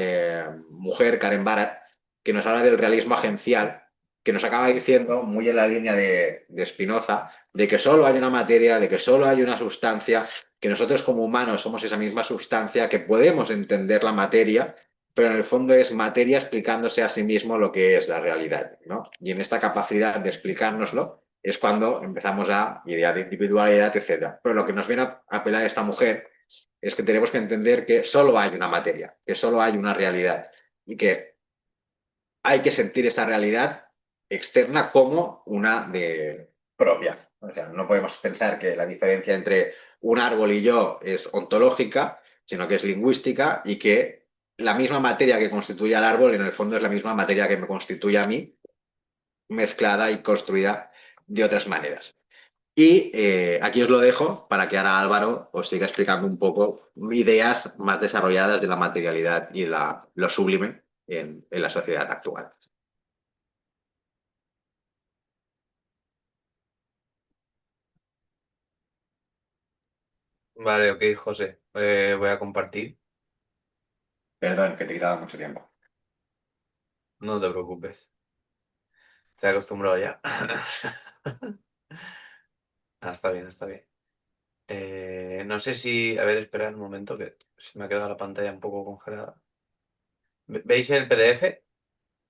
mujer, Karen Barat, que nos habla del realismo agencial, que nos acaba diciendo, muy en la línea de Spinoza, de que solo hay una materia, de que solo hay una sustancia, que nosotros como humanos somos esa misma sustancia, que podemos entender la materia, pero en el fondo es materia explicándose a sí mismo lo que es la realidad, ¿no? Y en esta capacidad de explicárnoslo es cuando empezamos a idear de individualidad, etc. Pero lo que nos viene a apelar esta mujer es que tenemos que entender que solo hay una materia, que solo hay una realidad y que hay que sentir esa realidad externa como una de propia. O sea, no podemos pensar que la diferencia entre un árbol y yo es ontológica, sino que es lingüística y que la misma materia que constituye al árbol en el fondo es la misma materia que me constituye a mí, mezclada y construida de otras maneras. Y aquí os lo dejo para que ahora Álvaro os siga explicando un poco ideas más desarrolladas de la materialidad y lo sublime en la sociedad actual. Vale, ok, José. Voy a compartir. Perdón, que te he quitado mucho tiempo. No te preocupes. Estoy acostumbrado ya. Ah, está bien, está bien. No sé si. A ver, esperad un momento que se me ha quedado la pantalla un poco congelada. ¿Veis el PDF?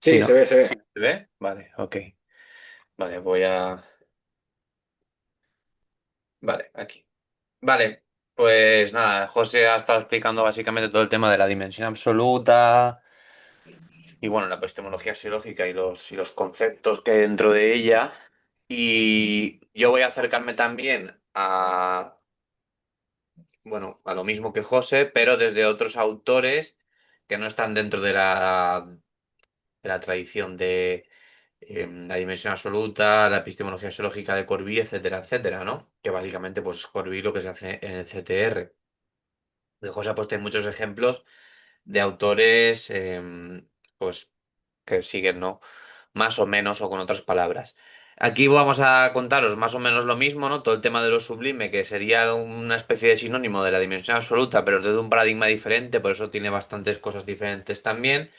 Sí, Sí, ¿no? se ve, se ve. ¿Se ve? Vale, ok. Vale, voy a. Vale, aquí. Vale, pues nada, José ha estado explicando básicamente todo el tema de la dimensión absoluta y bueno, la epistemología psicológica y los conceptos que hay dentro de ella. Y yo voy a acercarme también bueno, a lo mismo que José, pero desde otros autores que no están dentro de la tradición de la dimensión absoluta, la epistemología psicológica de Corbí, etcétera, etcétera, ¿no? Que básicamente pues es Corbí lo que se hace en el CTR. De José ha puesto ahí muchos ejemplos de autores pues que siguen, ¿no? Más o menos o con otras palabras. Aquí vamos a contaros más o menos lo mismo, ¿no? Todo el tema de lo sublime, que sería una especie de sinónimo de la dimensión absoluta, pero desde un paradigma diferente, por eso tiene bastantes cosas diferentes también,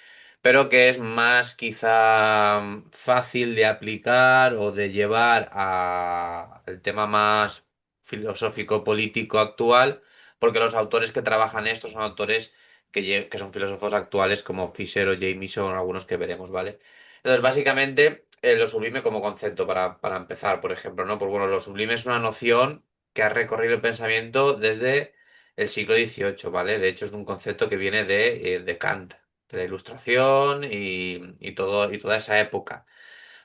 pero que es más quizá fácil de aplicar o de llevar al tema más filosófico político actual, porque los autores que trabajan esto son autores que son filósofos actuales como Fisher o Jameson, algunos que veremos, ¿vale? Entonces, básicamente, lo sublime como concepto, para empezar, por ejemplo, ¿no? Pues bueno, lo sublime es una noción que ha recorrido el pensamiento desde el siglo XVIII, ¿vale? De hecho, es un concepto que viene de Kant, de la Ilustración y todo, y toda esa época,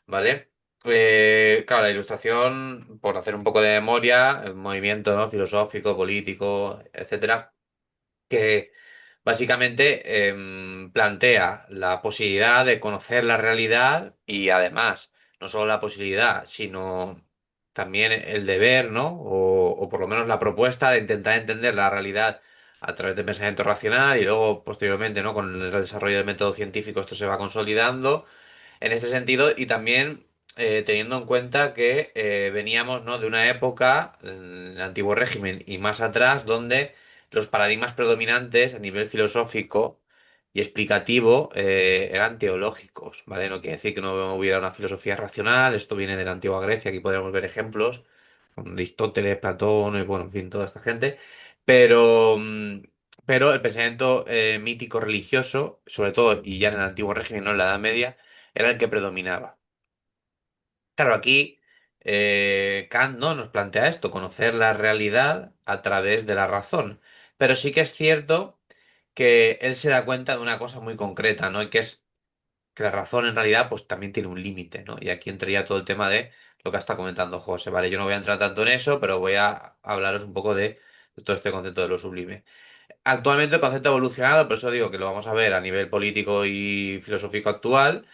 ¿vale? Claro, la Ilustración, por hacer un poco de memoria, el movimiento, ¿no? Filosófico, político, etcétera, que básicamente plantea la posibilidad de conocer la realidad y además, no solo la posibilidad, sino también el deber, ¿no? O por lo menos la propuesta de intentar entender la realidad a través del pensamiento racional y luego posteriormente, ¿no? Con el desarrollo del método científico esto se va consolidando en este sentido y también teniendo en cuenta que veníamos, ¿no? de una época, en el antiguo régimen y más atrás, donde los paradigmas predominantes a nivel filosófico y explicativo eran teológicos, ¿vale? No quiere decir que no hubiera una filosofía racional, esto viene de la antigua Grecia, aquí podemos ver ejemplos, con Aristóteles, Platón, y bueno, en fin, toda esta gente, pero... pero el pensamiento mítico religioso, sobre todo, y ya en el antiguo régimen, no en la Edad Media, era el que predominaba. Claro, aquí Kant no nos plantea esto, conocer la realidad a través de la razón. Pero sí que es cierto que él se da cuenta de una cosa muy concreta, ¿no? Y que es que la razón en realidad pues también tiene un límite, ¿no? Y aquí entraría todo el tema de lo que está comentando José, ¿vale? Yo no voy a entrar tanto en eso, pero voy a hablaros un poco de todo este concepto de lo sublime. Actualmente el concepto ha evolucionado, por eso digo que lo vamos a ver a nivel político y filosófico actual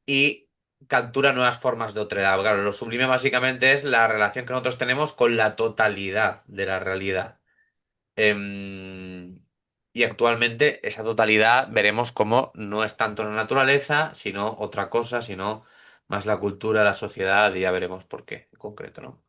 y captura nuevas formas de otredad. Claro, lo sublime básicamente es la relación que nosotros tenemos con la totalidad de la realidad. Em, y actualmente esa totalidad veremos cómo no es tanto la naturaleza, sino otra cosa, sino más la cultura, la sociedad, y ya veremos por qué en concreto, ¿no?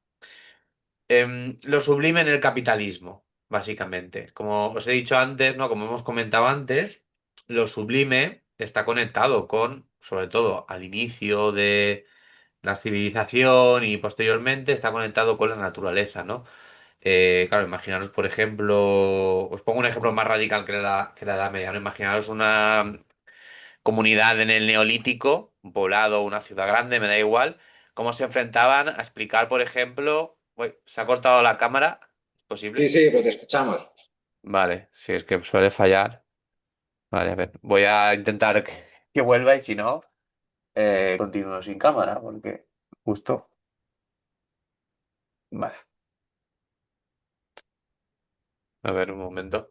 Lo sublime en el capitalismo, básicamente. Como os he dicho antes, ¿no? Como hemos comentado antes, lo sublime está conectado con, sobre todo al inicio de la civilización y posteriormente está conectado con la naturaleza, ¿no? Claro, imaginaros, por ejemplo, os pongo un ejemplo más radical que la Edad Media, ¿no? Imaginaros una comunidad en el Neolítico, un poblado, una ciudad grande, me da igual, cómo se enfrentaban a explicar, por ejemplo, uy, ¿se ha cortado la cámara? ¿Es Sí, posible? sí, pues te escuchamos. Vale, si es que suele fallar. Vale, a ver, voy a intentar que vuelva y si no, continúo sin cámara, porque justo. Vale, a ver un momento.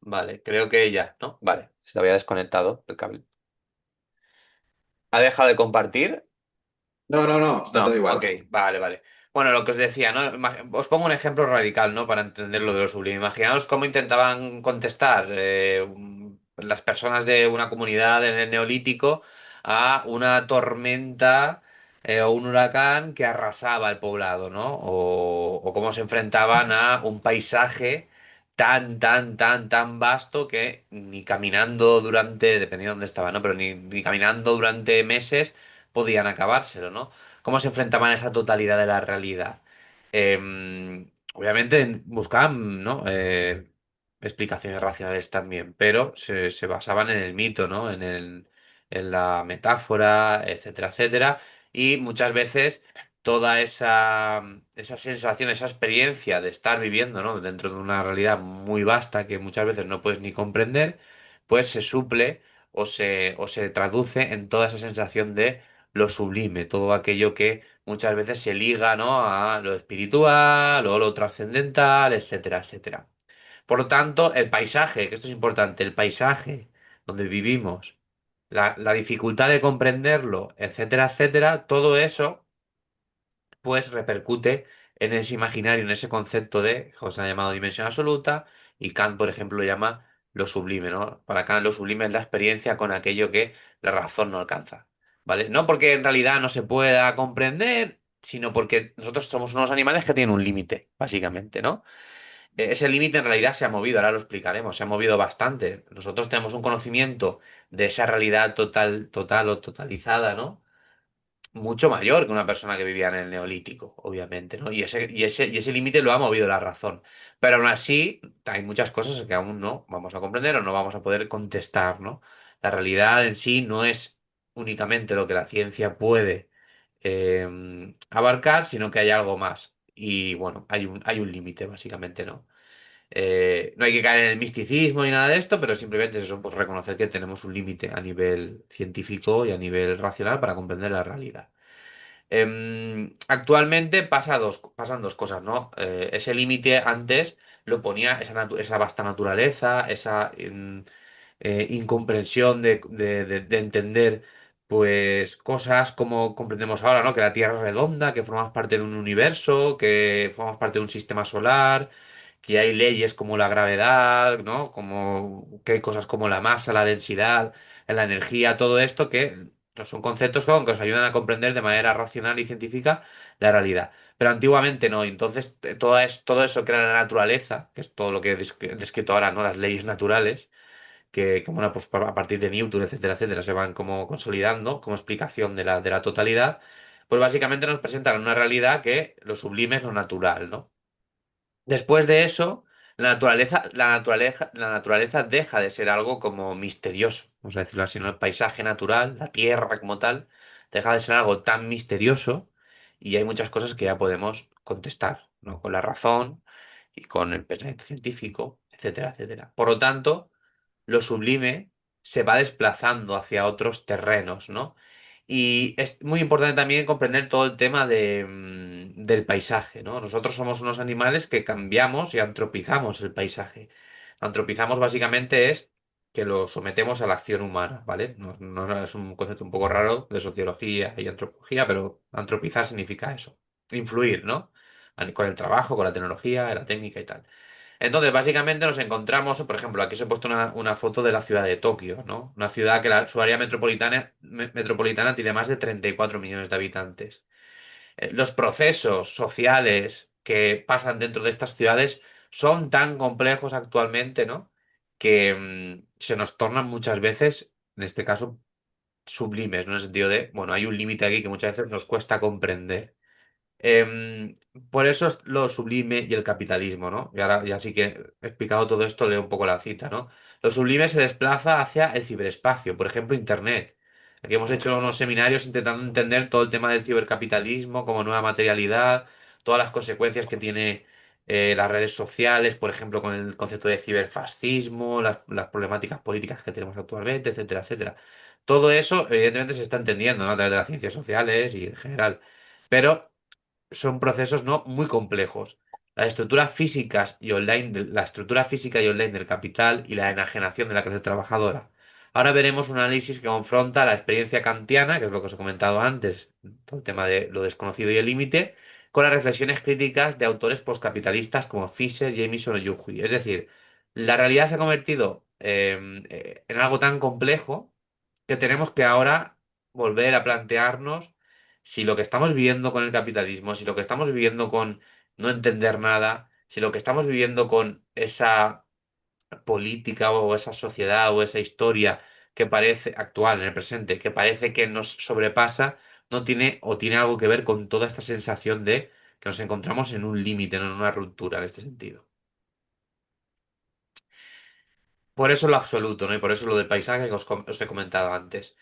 Vale, creo que ya, ¿no? Vale, se había desconectado el cable. ¿Ha dejado de compartir? No, no, no, está todo No, ok, igual. vale, vale. Bueno, lo que os decía, ¿no? Os pongo un ejemplo radical, ¿no? Para entender lo de lo sublime. Imaginaos cómo intentaban contestar las personas de una comunidad en el Neolítico a una tormenta o un huracán que arrasaba el poblado, ¿no? O cómo se enfrentaban a un paisaje tan, tan, tan, tan vasto que ni caminando durante, dependiendo de dónde estaba, ¿no? Pero ni caminando durante meses podían acabárselo, ¿no? ¿Cómo se enfrentaban a esa totalidad de la realidad? Obviamente buscaban, ¿no? Explicaciones racionales también, pero se basaban en el mito, ¿no? En la metáfora, etcétera, etcétera. Y muchas veces toda esa sensación, esa experiencia de estar viviendo, ¿no? Dentro de una realidad muy vasta que muchas veces no puedes ni comprender, pues se suple o se traduce en toda esa sensación de lo sublime, todo aquello que muchas veces se liga, ¿no? A lo espiritual o lo trascendental, etcétera, etcétera. Por lo tanto, el paisaje, que esto es importante, el paisaje donde vivimos, la dificultad de comprenderlo, etcétera, etcétera, todo eso pues repercute en ese imaginario, en ese concepto de, José ha llamado dimensión absoluta, y Kant, por ejemplo, lo llama lo sublime, ¿no? Para Kant lo sublime es la experiencia con aquello que la razón no alcanza, ¿vale? No porque en realidad no se pueda comprender, sino porque nosotros somos unos animales que tienen un límite, básicamente, ¿no? Ese límite en realidad se ha movido, ahora lo explicaremos, se ha movido bastante. Nosotros tenemos un conocimiento de esa realidad total, total o totalizada, ¿no? Mucho mayor que una persona que vivía en el Neolítico, obviamente, ¿no? Y ese límite lo ha movido la razón. Pero aún así, hay muchas cosas que aún no vamos a comprender o no vamos a poder contestar, ¿no? La realidad en sí no es únicamente lo que la ciencia puede abarcar, sino que hay algo más. Y bueno, hay un límite, básicamente, ¿no? No hay que caer en el misticismo ni nada de esto, pero simplemente es eso, pues reconocer que tenemos un límite a nivel científico y a nivel racional para comprender la realidad. Actualmente pasan dos cosas, ¿no? Ese límite antes lo ponía esa vasta naturaleza, esa incomprensión de entender pues cosas como comprendemos ahora, ¿no? Que la Tierra es redonda, que formamos parte de un universo, que formamos parte de un sistema solar, que hay leyes como la gravedad, ¿no? Como que hay cosas como la masa, la densidad, la energía, todo esto que son conceptos que nos ayudan a comprender de manera racional y científica la realidad. Pero antiguamente no, y entonces todo eso que era la naturaleza, que es todo lo que he descrito ahora, ¿no? Las leyes naturales, que bueno, pues a partir de Newton, etcétera, etcétera, se van como consolidando como explicación de la totalidad, pues básicamente nos presentan una realidad que lo sublime es lo natural, ¿no? Después de eso, la naturaleza deja de ser algo como misterioso, vamos a decirlo así, ¿no? El paisaje natural, la tierra como tal, deja de ser algo tan misterioso y hay muchas cosas que ya podemos contestar, ¿no? Con la razón y con el pensamiento científico, etcétera, etcétera. Por lo tanto, lo sublime se va desplazando hacia otros terrenos, ¿no? Y es muy importante también comprender todo el tema del paisaje, ¿no? Nosotros somos unos animales que cambiamos y antropizamos el paisaje. Antropizamos básicamente es que lo sometemos a la acción humana, ¿vale? Es un concepto un poco raro de sociología y antropología, pero antropizar significa eso, influir, ¿no? Con el trabajo, con la tecnología, la técnica y tal. Entonces, básicamente nos encontramos, por ejemplo, aquí os he puesto una foto de la ciudad de Tokio, ¿no? Una ciudad que su área metropolitana tiene más de 34 millones de habitantes. Los procesos sociales que pasan dentro de estas ciudades son tan complejos actualmente, ¿no? Que se nos tornan muchas veces, en este caso, sublimes, ¿no? En el sentido de, bueno, hay un límite aquí que muchas veces nos cuesta comprender. Em, por eso es lo sublime y el capitalismo, ¿no? Y ahora ya sí que he explicado todo esto, leo un poco la cita, ¿no? Lo sublime se desplaza hacia el ciberespacio, por ejemplo, Internet. Aquí hemos hecho unos seminarios intentando entender todo el tema del cibercapitalismo como nueva materialidad, todas las consecuencias que tiene las redes sociales, por ejemplo, con el concepto de ciberfascismo, las problemáticas políticas que tenemos actualmente, etcétera, etcétera. Todo eso, evidentemente, se está entendiendo, ¿no? A través de las ciencias sociales y en general. Pero son procesos no muy complejos. La estructura física y online del capital y la enajenación de la clase trabajadora. Ahora veremos un análisis que confronta la experiencia kantiana, que es lo que os he comentado antes, todo el tema de lo desconocido y el límite, con las reflexiones críticas de autores postcapitalistas como Fisher, Jameson o Yuhui. Es decir, la realidad se ha convertido en algo tan complejo que tenemos que ahora volver a plantearnos si lo que estamos viviendo con el capitalismo, si lo que estamos viviendo con no entender nada, si lo que estamos viviendo con esa política o esa sociedad o esa historia que parece actual, en el presente, que parece que nos sobrepasa, no tiene o tiene algo que ver con toda esta sensación de que nos encontramos en un límite, no en una ruptura en este sentido. Por eso lo absoluto, ¿no? Y por eso lo del paisaje que os he comentado antes.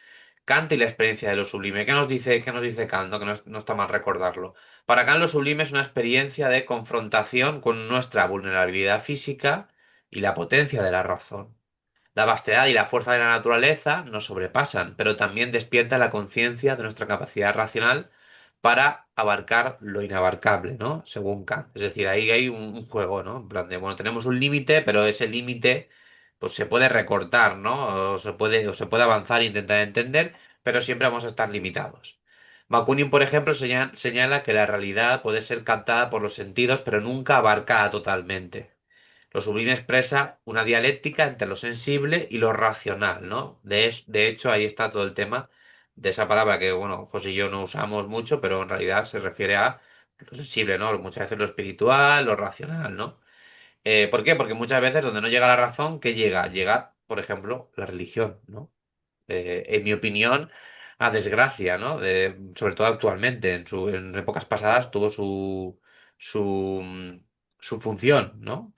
Kant y la experiencia de lo sublime. Qué nos dice Kant? ¿No? Que no está mal recordarlo. Para Kant lo sublime es una experiencia de confrontación con nuestra vulnerabilidad física y la potencia de la razón. La vastedad y la fuerza de la naturaleza nos sobrepasan, pero también despierta la conciencia de nuestra capacidad racional para abarcar lo inabarcable, ¿no? Según Kant. Es decir, ahí hay un juego, ¿no? En plan de, bueno, tenemos un límite, pero ese límite, pues se puede recortar, ¿no? O se puede avanzar e intentar entender, pero siempre vamos a estar limitados. Bakunin, por ejemplo, señala que la realidad puede ser captada por los sentidos, pero nunca abarcada totalmente. Lo sublime expresa una dialéctica entre lo sensible y lo racional, ¿no? De hecho, ahí está todo el tema de esa palabra que, bueno, José y yo no usamos mucho, pero en realidad se refiere a lo sensible, ¿no? Muchas veces lo espiritual, lo racional, ¿no? ¿Por qué? Porque muchas veces donde no llega la razón, ¿qué llega? Llega, por ejemplo, la religión, ¿no? En mi opinión, a desgracia, ¿no? Sobre todo actualmente, en épocas pasadas tuvo su, su función, ¿no?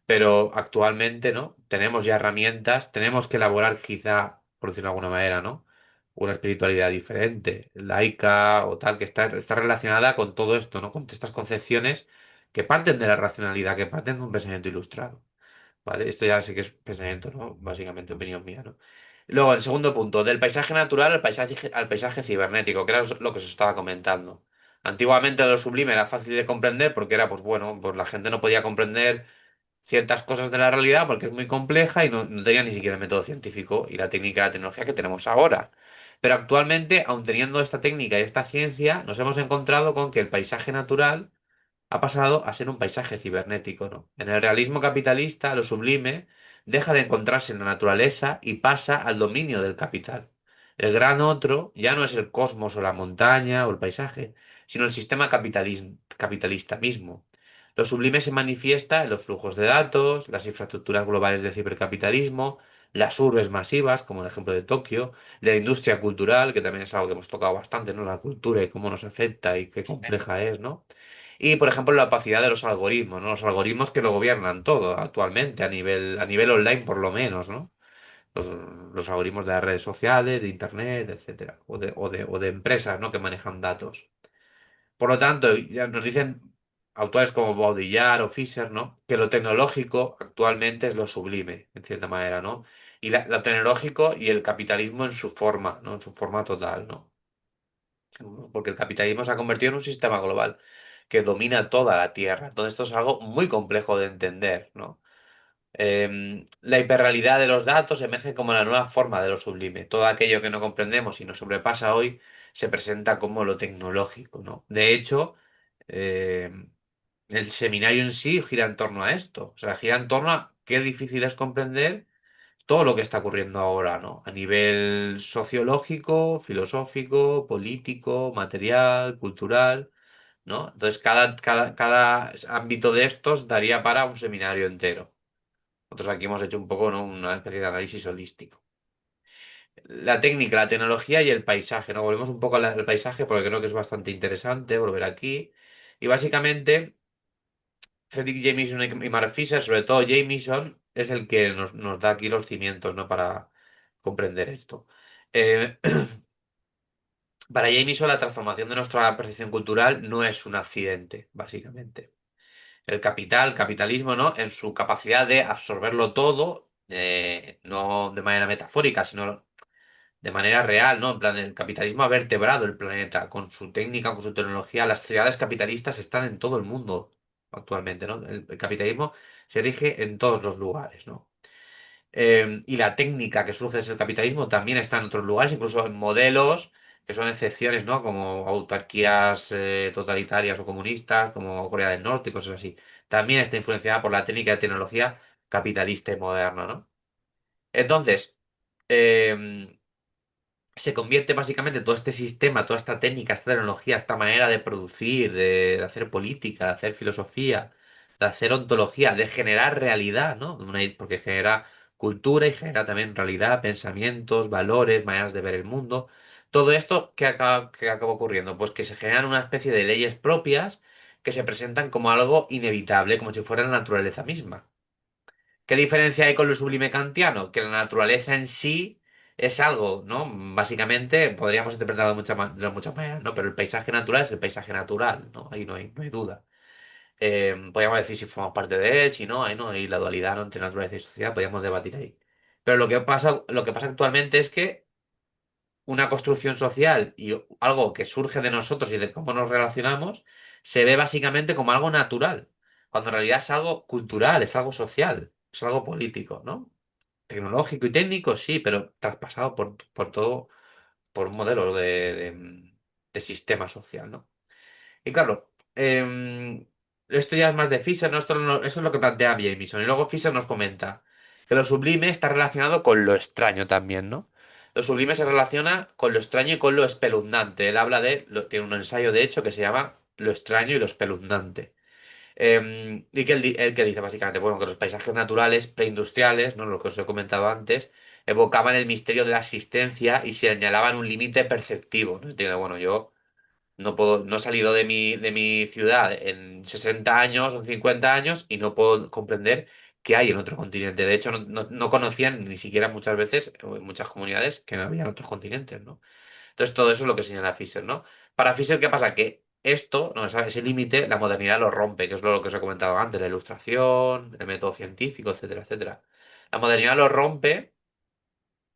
Pero actualmente, ¿no? Tenemos ya herramientas, tenemos que elaborar quizá, por decirlo de alguna manera, ¿no? Una espiritualidad diferente, laica o tal, que está relacionada con todo esto, ¿no? Con estas concepciones que parten de la racionalidad, que parten de un pensamiento ilustrado, ¿vale? Esto ya sí que es pensamiento, ¿no? Básicamente opinión mía, ¿no? Luego, el segundo punto, del paisaje natural al paisaje cibernético, que era lo que os estaba comentando. Antiguamente lo sublime era fácil de comprender porque era, pues bueno, pues la gente no podía comprender ciertas cosas de la realidad porque es muy compleja y no tenía ni siquiera el método científico y la técnica y la tecnología que tenemos ahora. Pero actualmente, aun teniendo esta técnica y esta ciencia, nos hemos encontrado con que el paisaje natural ha pasado a ser un paisaje cibernético, ¿no? En el realismo capitalista, lo sublime deja de encontrarse en la naturaleza y pasa al dominio del capital. El gran otro ya no es el cosmos o la montaña o el paisaje, sino el sistema capitalista mismo. Lo sublime se manifiesta en los flujos de datos, las infraestructuras globales del cibercapitalismo, las urbes masivas, como el ejemplo de Tokio, la industria cultural, que también es algo que hemos tocado bastante, ¿no? La cultura y cómo nos afecta y qué compleja es, ¿no? Y, por ejemplo, la opacidad de los algoritmos, ¿no? Los algoritmos que lo gobiernan todo actualmente, a nivel online por lo menos, ¿no? Los, los algoritmos de las redes sociales, de Internet, etcétera, o de empresas, ¿no? Que manejan datos. Por lo tanto, ya nos dicen autores como Baudrillard o Fisher, ¿no? Que lo tecnológico actualmente es lo sublime, en cierta manera, ¿no? Y lo tecnológico y el capitalismo en su forma, ¿no? En su forma total, ¿no? Porque el capitalismo se ha convertido en un sistema global que domina toda la Tierra. Entonces esto es algo muy complejo de entender, ¿no? La hiperrealidad de los datos emerge como la nueva forma de lo sublime. Todo aquello que no comprendemos y nos sobrepasa hoy se presenta como lo tecnológico, ¿no? De hecho, em, el seminario en sí gira en torno a esto. O sea, gira en torno a qué difícil es comprender todo lo que está ocurriendo ahora, ¿no? A nivel sociológico, filosófico, político, material, cultural, ¿no? Entonces, cada ámbito de estos daría para un seminario entero. Nosotros aquí hemos hecho un poco, ¿no? Una especie de análisis holístico. La técnica, la tecnología y el paisaje, ¿no? Volvemos un poco al paisaje porque creo que es bastante interesante volver aquí. Y básicamente, Frederick Jameson y Mark Fisher, sobre todo Jameson, es el que nos da aquí los cimientos, ¿no? Para comprender esto. Eh, para Jameson, la transformación de nuestra percepción cultural no es un accidente, básicamente. Capitalismo, ¿no? En su capacidad de absorberlo todo, no de manera metafórica, sino de manera real, ¿no? En plan, el capitalismo ha vertebrado el planeta con su técnica, con su tecnología. Las ciudades capitalistas están en todo el mundo actualmente, ¿no? El capitalismo se rige en todos los lugares, ¿no? Y la técnica que surge desde el capitalismo también está en otros lugares, incluso en modelos que son excepciones, ¿no? Como autarquías totalitarias o comunistas, como Corea del Norte y cosas así. También está influenciada por la técnica de tecnología capitalista y moderna, ¿no? Entonces, em, se convierte básicamente todo este sistema, toda esta técnica, esta tecnología, esta manera de producir, de hacer política, de hacer filosofía, de hacer ontología, de generar realidad, ¿no? Porque genera cultura y genera también realidad, pensamientos, valores, maneras de ver el mundo. Todo esto, qué acaba ocurriendo? Pues que se generan una especie de leyes propias que se presentan como algo inevitable, como si fuera la naturaleza misma. ¿Qué diferencia hay con lo sublime kantiano? Que la naturaleza en sí es algo, ¿no? Básicamente podríamos interpretarlo de muchas maneras, ¿no? Pero el paisaje natural es el paisaje natural, ¿no? Ahí no hay duda. Podríamos decir si formamos parte de él, si no, ahí no hay la dualidad, ¿no? Entre naturaleza y sociedad, podríamos debatir ahí. Pero lo que pasa actualmente es que una construcción social y algo que surge de nosotros y de cómo nos relacionamos se ve básicamente como algo natural, cuando en realidad es algo cultural, es algo social, es algo político, ¿no? Tecnológico y técnico, sí, pero traspasado por todo, por un modelo de sistema social, ¿no? Y claro, esto ya es más de Fisher, ¿no? Eso es lo que plantea Jameson. Y luego Fisher nos comenta que lo sublime está relacionado con lo extraño también, ¿no? Lo sublime se relaciona con lo extraño y con lo espeluznante. Él habla tiene un ensayo de hecho que se llama Lo extraño y lo espeluznante. Y que él que dice básicamente, bueno, que los paisajes naturales preindustriales, ¿no? Lo que os he comentado antes, evocaban el misterio de la existencia y señalaban un límite perceptivo, ¿no? Digo, bueno, yo no he salido de mi ciudad en 60 años o en 50 años y no puedo comprender qué hay en otro continente. De hecho, no conocían ni siquiera muchas veces, o en muchas comunidades, que no había otros continentes, ¿no? Entonces, todo eso es lo que señala Fisher, ¿no? Para Fisher, ¿qué pasa? Que esto, no, ese límite, la modernidad lo rompe, que es lo que os he comentado antes, la ilustración, el método científico, etcétera, etcétera. La modernidad lo rompe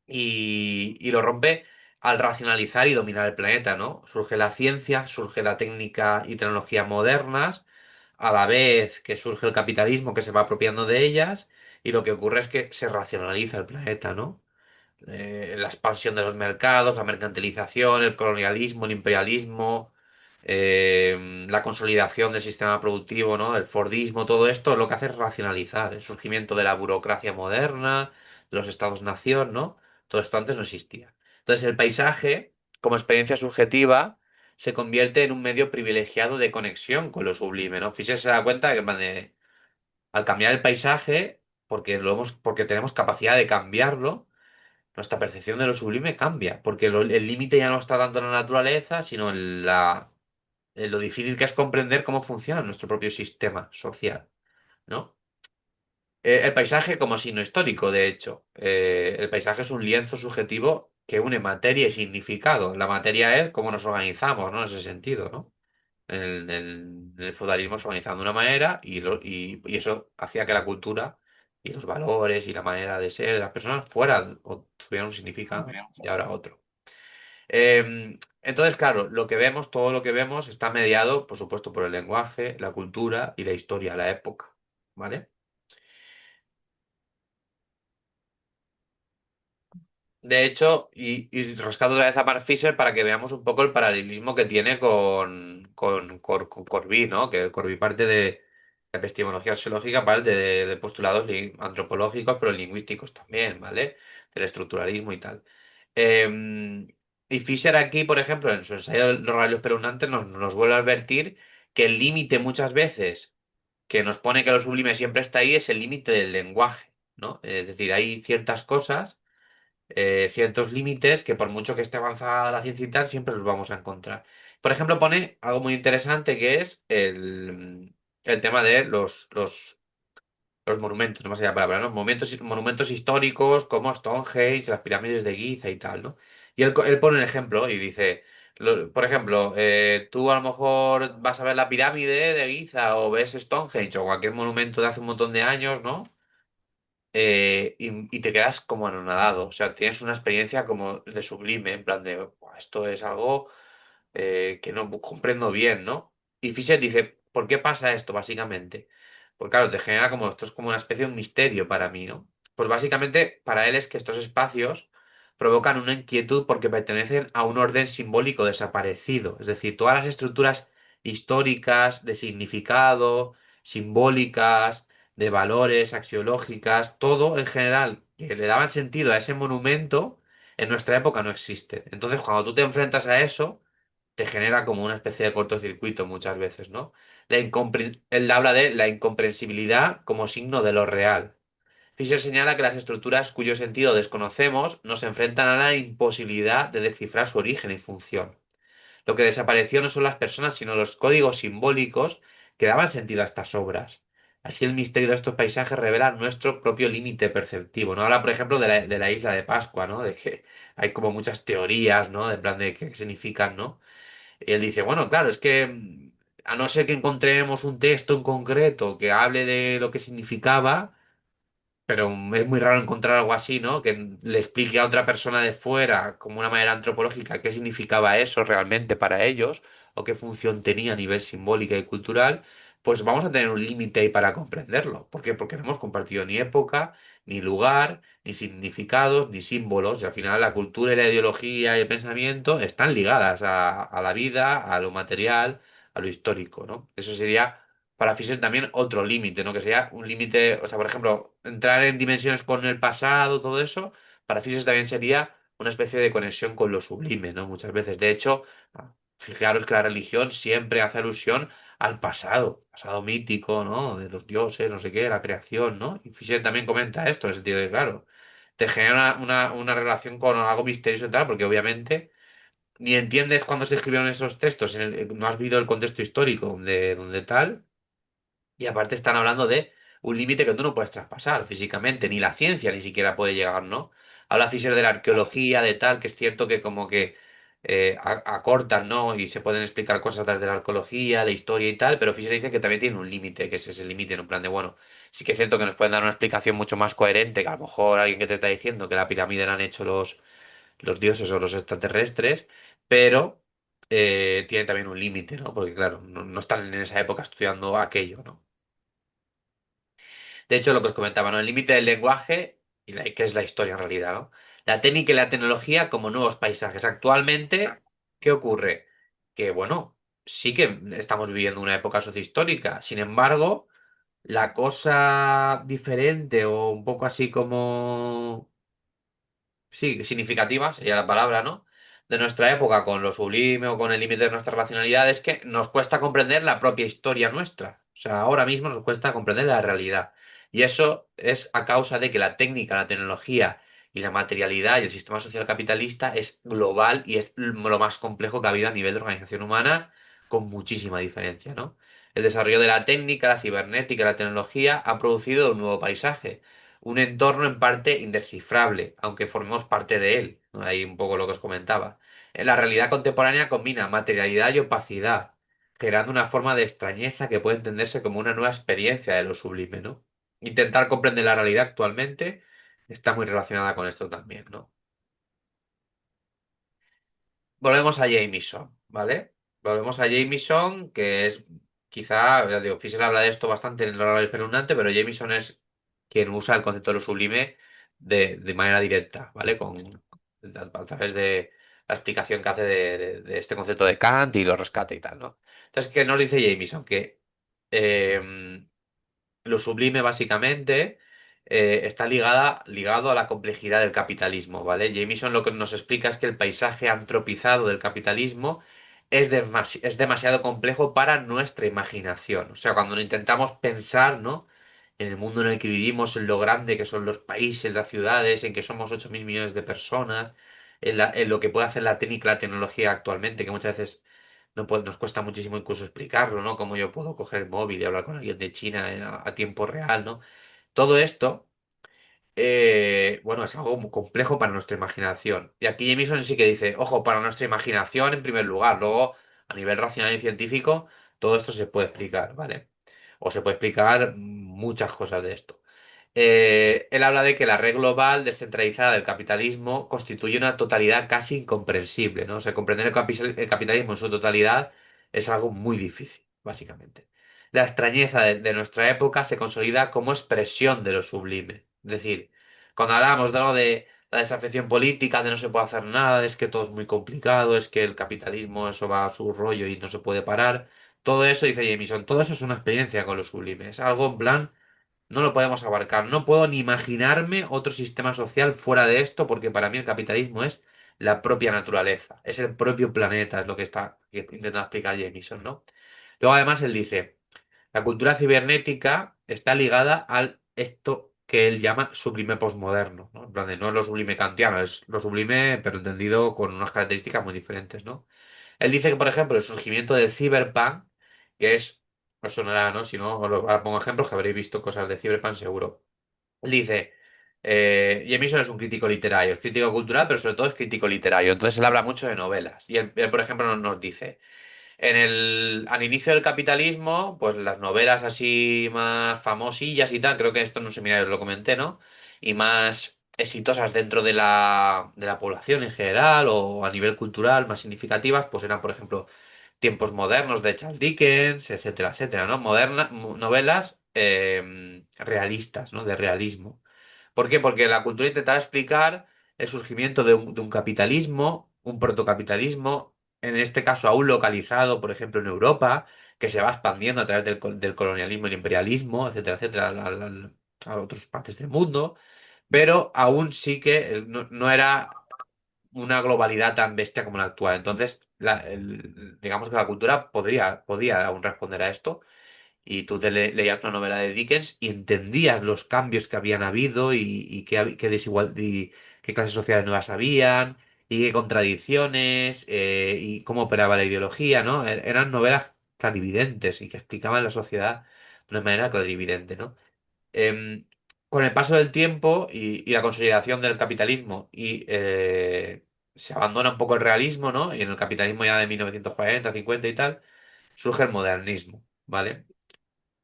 y lo rompe al racionalizar y dominar el planeta, ¿no? Surge la ciencia, surge la técnica y tecnología modernas, a la vez que surge el capitalismo que se va apropiando de ellas, y lo que ocurre es que se racionaliza el planeta, ¿no? La expansión de los mercados, la mercantilización, el colonialismo, el imperialismo, la consolidación del sistema productivo, ¿no? El Fordismo, todo esto lo que hace es racionalizar el surgimiento de la burocracia moderna, de los estados-nación, ¿no? Todo esto antes no existía. Entonces el paisaje, como experiencia subjetiva, se convierte en un medio privilegiado de conexión con lo sublime, ¿no? Fisher se da cuenta que en plan al cambiar el paisaje, porque tenemos capacidad de cambiarlo, nuestra percepción de lo sublime cambia, porque el límite ya no está tanto en la naturaleza, sino en lo difícil que es comprender cómo funciona nuestro propio sistema social, ¿no? El paisaje como signo histórico, de hecho. El paisaje es un lienzo subjetivo que une materia y significado. La materia es cómo nos organizamos, ¿no? En ese sentido, ¿no? En el feudalismo se organizaba de una manera y eso hacía que la cultura y los valores y la manera de ser de las personas fueran o tuvieran un significado y ahora otro. Entonces, claro, todo lo que vemos está mediado, por supuesto, por el lenguaje, la cultura y la historia, la época, ¿vale? De hecho, y rescato otra vez a Mark Fisher para que veamos un poco el paralelismo que tiene con Corbí, ¿no? Que Corbí parte de la epistemología sociológica, parte de postulados antropológicos, pero lingüísticos también, ¿vale? Del estructuralismo y tal. Eh, y Fisher aquí, por ejemplo, en su ensayo de los rayos espeluznantes, nos vuelve a advertir que el límite muchas veces que nos pone que lo sublime siempre está ahí es el límite del lenguaje, ¿no? Es decir, hay ciertas cosas ciertos límites que por mucho que esté avanzada la ciencia y tal, siempre los vamos a encontrar. Por ejemplo, pone algo muy interesante que es el tema de los monumentos, no me sale la palabra, ¿no? Monumentos históricos como Stonehenge, las pirámides de Giza y tal, ¿no? Y él pone un ejemplo y dice, por ejemplo, tú a lo mejor vas a ver la pirámide de Giza o ves Stonehenge o cualquier monumento de hace un montón de años, ¿no? Y te quedas como anonadado, o sea, tienes una experiencia como de sublime, en plan de, "Buah, esto es algo que no comprendo bien, ¿no?" Y Fisher dice, ¿por qué pasa esto, básicamente? Pues claro, te genera como, esto es como una especie de un misterio para mí, ¿no? Pues básicamente para él es que estos espacios provocan una inquietud porque pertenecen a un orden simbólico desaparecido, es decir, todas las estructuras históricas, de significado, simbólicas, de valores, axiológicas, todo en general que le daban sentido a ese monumento, en nuestra época no existe. Entonces, cuando tú te enfrentas a eso, te genera como una especie de cortocircuito muchas veces, ¿no? Él habla de la incomprensibilidad como signo de lo real. Fisher señala que las estructuras cuyo sentido desconocemos nos enfrentan a la imposibilidad de descifrar su origen y función. Lo que desapareció no son las personas, sino los códigos simbólicos que daban sentido a estas obras. Así el misterio de estos paisajes revela nuestro propio límite perceptivo, ¿no? Habla, por ejemplo, de la isla de Pascua, ¿no? De que hay como muchas teorías, ¿no? De plan de qué significan, ¿no? Y él dice, bueno, claro, es que a no ser que encontremos un texto en concreto que hable de lo que significaba, pero es muy raro encontrar algo así, ¿no? Que le explique a otra persona de fuera, como una manera antropológica, qué significaba eso realmente para ellos, o qué función tenía a nivel simbólica y cultural, pues vamos a tener un límite ahí para comprenderlo. ¿Por qué? Porque no hemos compartido ni época, ni lugar, ni significados, ni símbolos, y al final la cultura y la ideología y el pensamiento están ligadas a la vida, a lo material, a lo histórico, ¿no? Eso sería para Fisher también otro límite, ¿no? Que sería un límite, o sea, por ejemplo, entrar en dimensiones con el pasado, todo eso, para Fisher también sería una especie de conexión con lo sublime, ¿no? Muchas veces. De hecho, fijaros que la religión siempre hace alusión al pasado mítico, ¿no? De los dioses, no sé qué, la creación, ¿no? Y Fisher también comenta esto, en el sentido de, claro, te genera una relación con algo misterioso y tal, porque obviamente ni entiendes cuándo se escribieron esos textos, no has vivido el contexto histórico de donde tal. Y aparte están hablando de un límite que tú no puedes traspasar físicamente, ni la ciencia ni siquiera puede llegar, ¿no? Habla Fisher de la arqueología, de tal, que es cierto que como que acortan, ¿no? Y se pueden explicar cosas a través de la arqueología, la historia y tal, pero Fisher dice que también tiene un límite, que es ese límite en un plan de, bueno, sí que es cierto que nos pueden dar una explicación mucho más coherente, que a lo mejor alguien que te está diciendo que la pirámide la han hecho los dioses o los extraterrestres, pero tiene también un límite, ¿no? Porque claro, no están en esa época estudiando aquello, ¿no? De hecho, lo que os comentaba, ¿no? El límite del lenguaje y que es la historia en realidad, ¿no? La técnica y la tecnología como nuevos paisajes. Actualmente, ¿qué ocurre? Que, bueno, sí que estamos viviendo una época sociohistórica. Sin embargo, la cosa diferente o un poco así como sí, significativa, sería la palabra, ¿no? De nuestra época con lo sublime o con el límite de nuestra racionalidad es que nos cuesta comprender la propia historia nuestra. O sea, ahora mismo nos cuesta comprender la realidad. Y eso es a causa de que la técnica, la tecnología y la materialidad y el sistema social capitalista es global y es lo más complejo que ha habido a nivel de organización humana con muchísima diferencia, ¿no? El desarrollo de la técnica, la cibernética, la tecnología ha producido un nuevo paisaje, un entorno en parte indescifrable, aunque formemos parte de él, ¿no? Ahí un poco lo que os comentaba. En la realidad contemporánea combina materialidad y opacidad, creando una forma de extrañeza que puede entenderse como una nueva experiencia de lo sublime, ¿no? Intentar comprender la realidad actualmente está muy relacionada con esto también, ¿no? Volvemos a Jameson, ¿vale? Volvemos a Jameson, que es quizá, ya digo, Fisher habla de esto bastante en el horario espeluznante, pero Jameson es quien usa el concepto de lo sublime de manera directa, ¿vale? A través de la explicación que hace de este concepto de Kant y lo rescata y tal, ¿no? Entonces, ¿qué nos dice Jameson? Que em, lo sublime, básicamente, está ligado a la complejidad del capitalismo, ¿vale? Jameson lo que nos explica es que el paisaje antropizado del capitalismo es demasiado complejo para nuestra imaginación. O sea, cuando intentamos pensar, ¿no? En el mundo en el que vivimos, en lo grande que son los países, las ciudades, en que somos 8.000 millones de personas, en lo que puede hacer la técnica, la tecnología actualmente, que muchas veces nos cuesta muchísimo incluso explicarlo, ¿no? Cómo yo puedo coger el móvil y hablar con alguien de China a tiempo real, ¿no? Todo esto, bueno, es algo muy complejo para nuestra imaginación. Y aquí Jameson sí que dice, ojo, para nuestra imaginación en primer lugar. Luego, a nivel racional y científico, todo esto se puede explicar, ¿vale? O se puede explicar muchas cosas de esto. Él habla de que la red global descentralizada del capitalismo constituye una totalidad casi incomprensible, ¿no? O sea, comprender el capitalismo en su totalidad es algo muy difícil, básicamente. La extrañeza de nuestra época se consolida como expresión de lo sublime. Es decir, cuando hablamos de, ¿no? de la desafección política, de no se puede hacer nada, es que todo es muy complicado, es que el capitalismo eso va a su rollo y no se puede parar. Todo eso, dice Jameson, todo eso es una experiencia con lo sublime. Es algo en plan no lo podemos abarcar. No puedo ni imaginarme otro sistema social fuera de esto, porque para mí el capitalismo es la propia naturaleza, es el propio planeta, es lo que está intentando explicar Jameson, ¿no? Luego, además, él dice, la cultura cibernética está ligada al esto. que él llama sublime posmoderno, ¿no? En plan de, no es lo sublime kantiano, es lo sublime, pero entendido con unas características muy diferentes, ¿no? Él dice que, por ejemplo, el surgimiento del cyberpunk, que es, os sonará, ¿no? Si no, ahora pongo ejemplos que habréis visto cosas de cyberpunk seguro. Él dice, Jameson es un crítico literario, es crítico cultural, pero sobre todo es crítico literario. Entonces él habla mucho de novelas. Y él, por ejemplo, nos dice, al inicio del capitalismo, pues las novelas así más famosillas y tal, creo que esto en un seminario lo comenté, ¿no? Y más exitosas dentro de la población en general o a nivel cultural, más significativas, pues eran, por ejemplo, Tiempos modernos de Charles Dickens, etcétera, etcétera, ¿no? Novelas realistas, ¿no? De realismo. ¿Por qué? Porque la cultura intentaba explicar el surgimiento de un capitalismo, un protocapitalismo, en este caso aún localizado, por ejemplo, en Europa, que se va expandiendo a través del colonialismo y el imperialismo, etcétera, etcétera, a otras partes del mundo, pero aún sí que no era una globalidad tan bestia como la actual. Entonces, digamos que la cultura podía aún responder a esto y tú leías una novela de Dickens y entendías los cambios que habían habido y y qué clases sociales nuevas habían y qué contradicciones y cómo operaba la ideología, ¿no? Eran novelas clarividentes y que explicaban la sociedad de una manera clarividente, ¿no? Em, con el paso del tiempo y la consolidación del capitalismo se abandona un poco el realismo, ¿no? Y en el capitalismo ya de 1940, 50 y tal, surge el modernismo, ¿vale?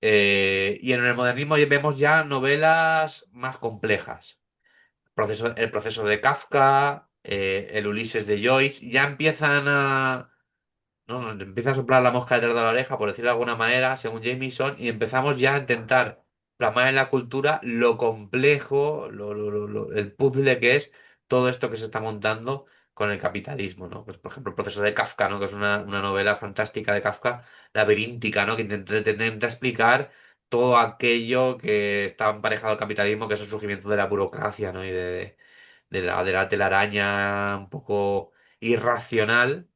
Y en el modernismo ya vemos ya novelas más complejas. El proceso de Kafka, el Ulises de Joyce, ya empiezan a... ¿no? Nos empieza a soplar la mosca detrás de la oreja, por decirlo de alguna manera, según Jameson, y empezamos ya a intentar plasmar en la cultura lo complejo, el puzzle que es todo esto que se está montando con el capitalismo, ¿no? Pues, por ejemplo, el proceso de Kafka, ¿no? Que es una novela fantástica de Kafka, laberíntica, ¿no? Que intenta explicar todo aquello que está emparejado al capitalismo, que es el surgimiento de la burocracia, ¿no? Y de la telaraña un poco irracional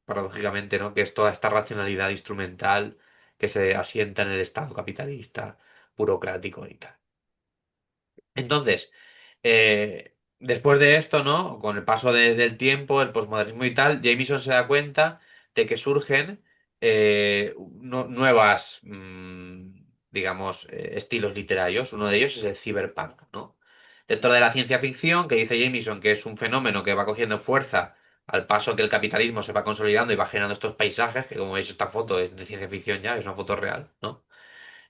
paradójicamente, ¿no? Que es toda esta racionalidad instrumental que se asienta en el Estado capitalista, burocrático y tal. Entonces, después de esto, ¿no? Con el paso del tiempo, el posmodernismo y tal, Jameson se da cuenta de que surgen nuevas, digamos, estilos literarios. Uno de ellos es el cyberpunk, ¿no? Dentro de la ciencia ficción, que dice Jameson que es un fenómeno que va cogiendo fuerza al paso que el capitalismo se va consolidando y va generando estos paisajes, que como veis esta foto es de ciencia ficción ya, es una foto real, ¿no?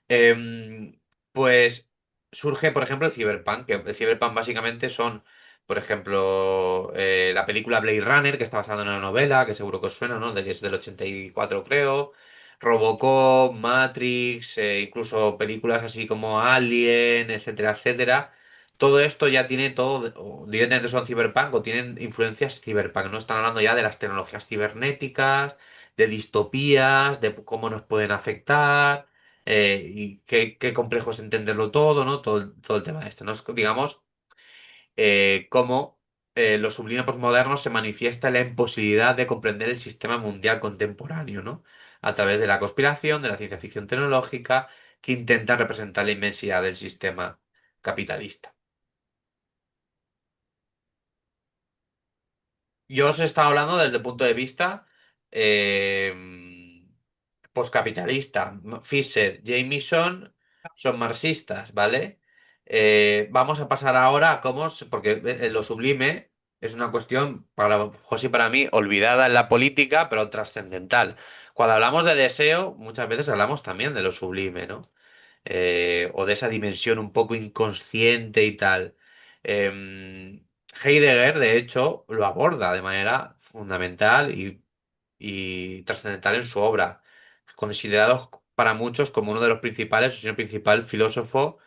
Em, pues surge, por ejemplo, el Cyberpunk, que el Cyberpunk básicamente son, por ejemplo, la película Blade Runner, que está basada en una novela, que seguro que os suena, ¿no? De que es del 84 creo. Robocop, Matrix, incluso películas así como Alien, etcétera, etcétera. Todo esto ya tiene todo, o directamente son cyberpunk o tienen influencias cyberpunk, ¿no? Están hablando ya de las tecnologías cibernéticas, de distopías, de cómo nos pueden afectar y qué complejo es entenderlo todo, ¿no? Todo el tema este, ¿no? Es, digamos, cómo lo sublime posmoderno se manifiesta en la imposibilidad de comprender el sistema mundial contemporáneo, ¿no? A través de la conspiración, de la ciencia ficción tecnológica, que intenta representar la inmensidad del sistema capitalista. Yo os he estado hablando desde el punto de vista eh, poscapitalista. Fisher, Jameson son marxistas, ¿vale? Vamos a pasar ahora a cómo, porque lo sublime es una cuestión para José y para mí olvidada en la política, pero trascendental. Cuando hablamos de deseo, muchas veces hablamos también de lo sublime, ¿no? O de esa dimensión un poco inconsciente y tal. Heidegger, de hecho, lo aborda de manera fundamental y trascendental en su obra, considerado para muchos como uno de los principales, o si no el principal filósofo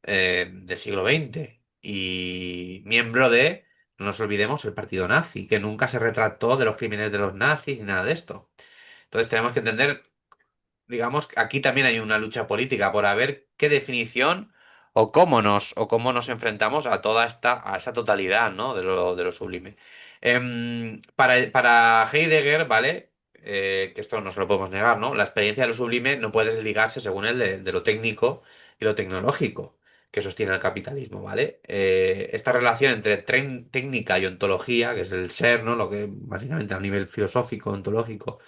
del siglo XX y miembro de, no nos olvidemos, el partido nazi, que nunca se retrató de los crímenes de los nazis ni nada de esto. Entonces tenemos que entender, digamos, que aquí también hay una lucha política por a ver qué definición o cómo nos enfrentamos a a esa totalidad, ¿no? De lo sublime. Para Heidegger, ¿vale? Que esto no se lo podemos negar, ¿no? La experiencia de lo sublime no puede desligarse, según él, de lo técnico y lo tecnológico. que sostiene el capitalismo, ¿vale? Esta relación entre técnica y ontología, que es el ser, ¿no? Lo que básicamente a nivel filosófico, ontológico,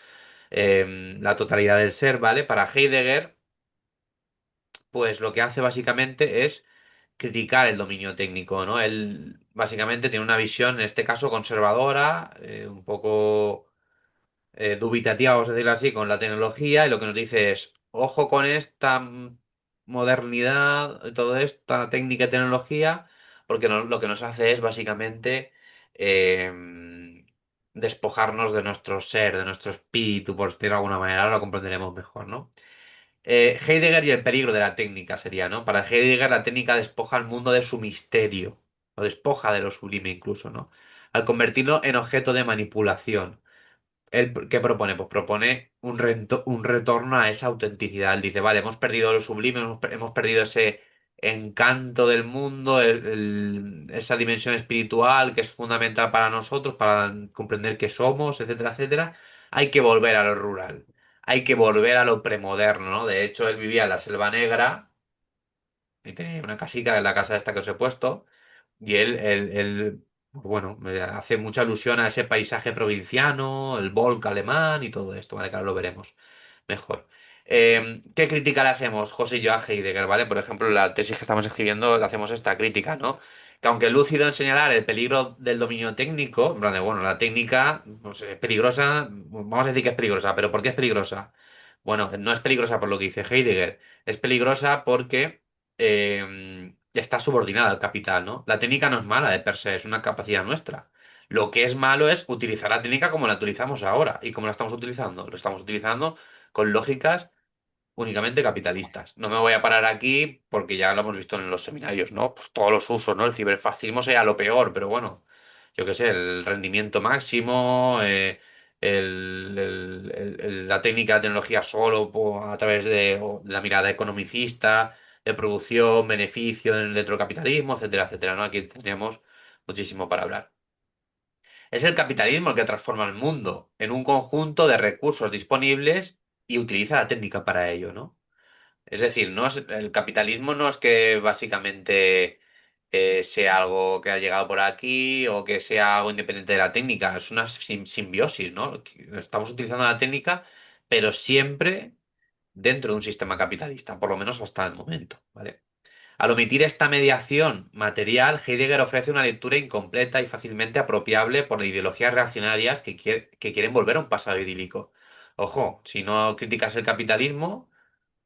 la totalidad del ser, ¿vale? Para Heidegger, pues lo que hace básicamente es criticar el dominio técnico, ¿no? Él básicamente tiene una visión, en este caso, conservadora, un poco dubitativa, vamos a decirlo así, con la tecnología, y lo que nos dice es, ojo con esta modernidad, todo esta técnica y tecnología, porque lo que nos hace es básicamente despojarnos de nuestro ser, de nuestro espíritu, por decirlo de alguna manera, ahora lo comprenderemos mejor, ¿no? Heidegger y el peligro de la técnica sería, ¿no? Para Heidegger la técnica despoja al mundo de su misterio, lo despoja de lo sublime incluso, ¿no? Al convertirlo en objeto de manipulación. ¿Él qué propone? Pues propone un retorno a esa autenticidad. Él dice, vale, hemos perdido lo sublime, hemos perdido ese encanto del mundo, esa dimensión espiritual que es fundamental para nosotros, para comprender qué somos, etcétera, etcétera. Hay que volver a lo rural, hay que volver a lo premoderno, ¿no? De hecho, él vivía en la Selva Negra y tenía una casica en la casa esta que os he puesto. Y pues bueno, me hace mucha alusión a ese paisaje provinciano, el folk alemán y todo esto, ¿vale? Que ahora lo veremos mejor. ¿Qué crítica le hacemos, José y yo, a Heidegger, ¿vale? Por ejemplo, en la tesis que estamos escribiendo le hacemos esta crítica, ¿no? Que aunque lúcido en señalar el peligro del dominio técnico, en plan de, bueno, la técnica pues, es peligrosa, vamos a decir que es peligrosa, pero ¿por qué es peligrosa? Bueno, no es peligrosa por lo que dice Heidegger, es peligrosa porque está subordinada al capital, ¿no? La técnica no es mala de per se, es una capacidad nuestra. Lo que es malo es utilizar la técnica como la utilizamos ahora. ¿Y cómo la estamos utilizando? Lo estamos utilizando con lógicas únicamente capitalistas. No me voy a parar aquí porque ya lo hemos visto en los seminarios, ¿no? Pues todos los usos, ¿no? El ciberfascismo sería lo peor, pero bueno, yo qué sé, el rendimiento máximo, la técnica, la tecnología solo a través de la mirada economicista, de producción, beneficio dentro del capitalismo, etcétera, etcétera, ¿no? Aquí tendríamos muchísimo para hablar. Es el capitalismo el que transforma el mundo en un conjunto de recursos disponibles y utiliza la técnica para ello, ¿no? Es decir, el capitalismo no es que básicamente sea algo que ha llegado por aquí o que sea algo independiente de la técnica, es una simbiosis, ¿no? Estamos utilizando la técnica, pero siempre dentro de un sistema capitalista, por lo menos hasta el momento, ¿vale? Al omitir esta mediación material, Heidegger ofrece una lectura incompleta y fácilmente apropiable por ideologías reaccionarias que quieren volver a un pasado idílico. Ojo, si no criticas el capitalismo,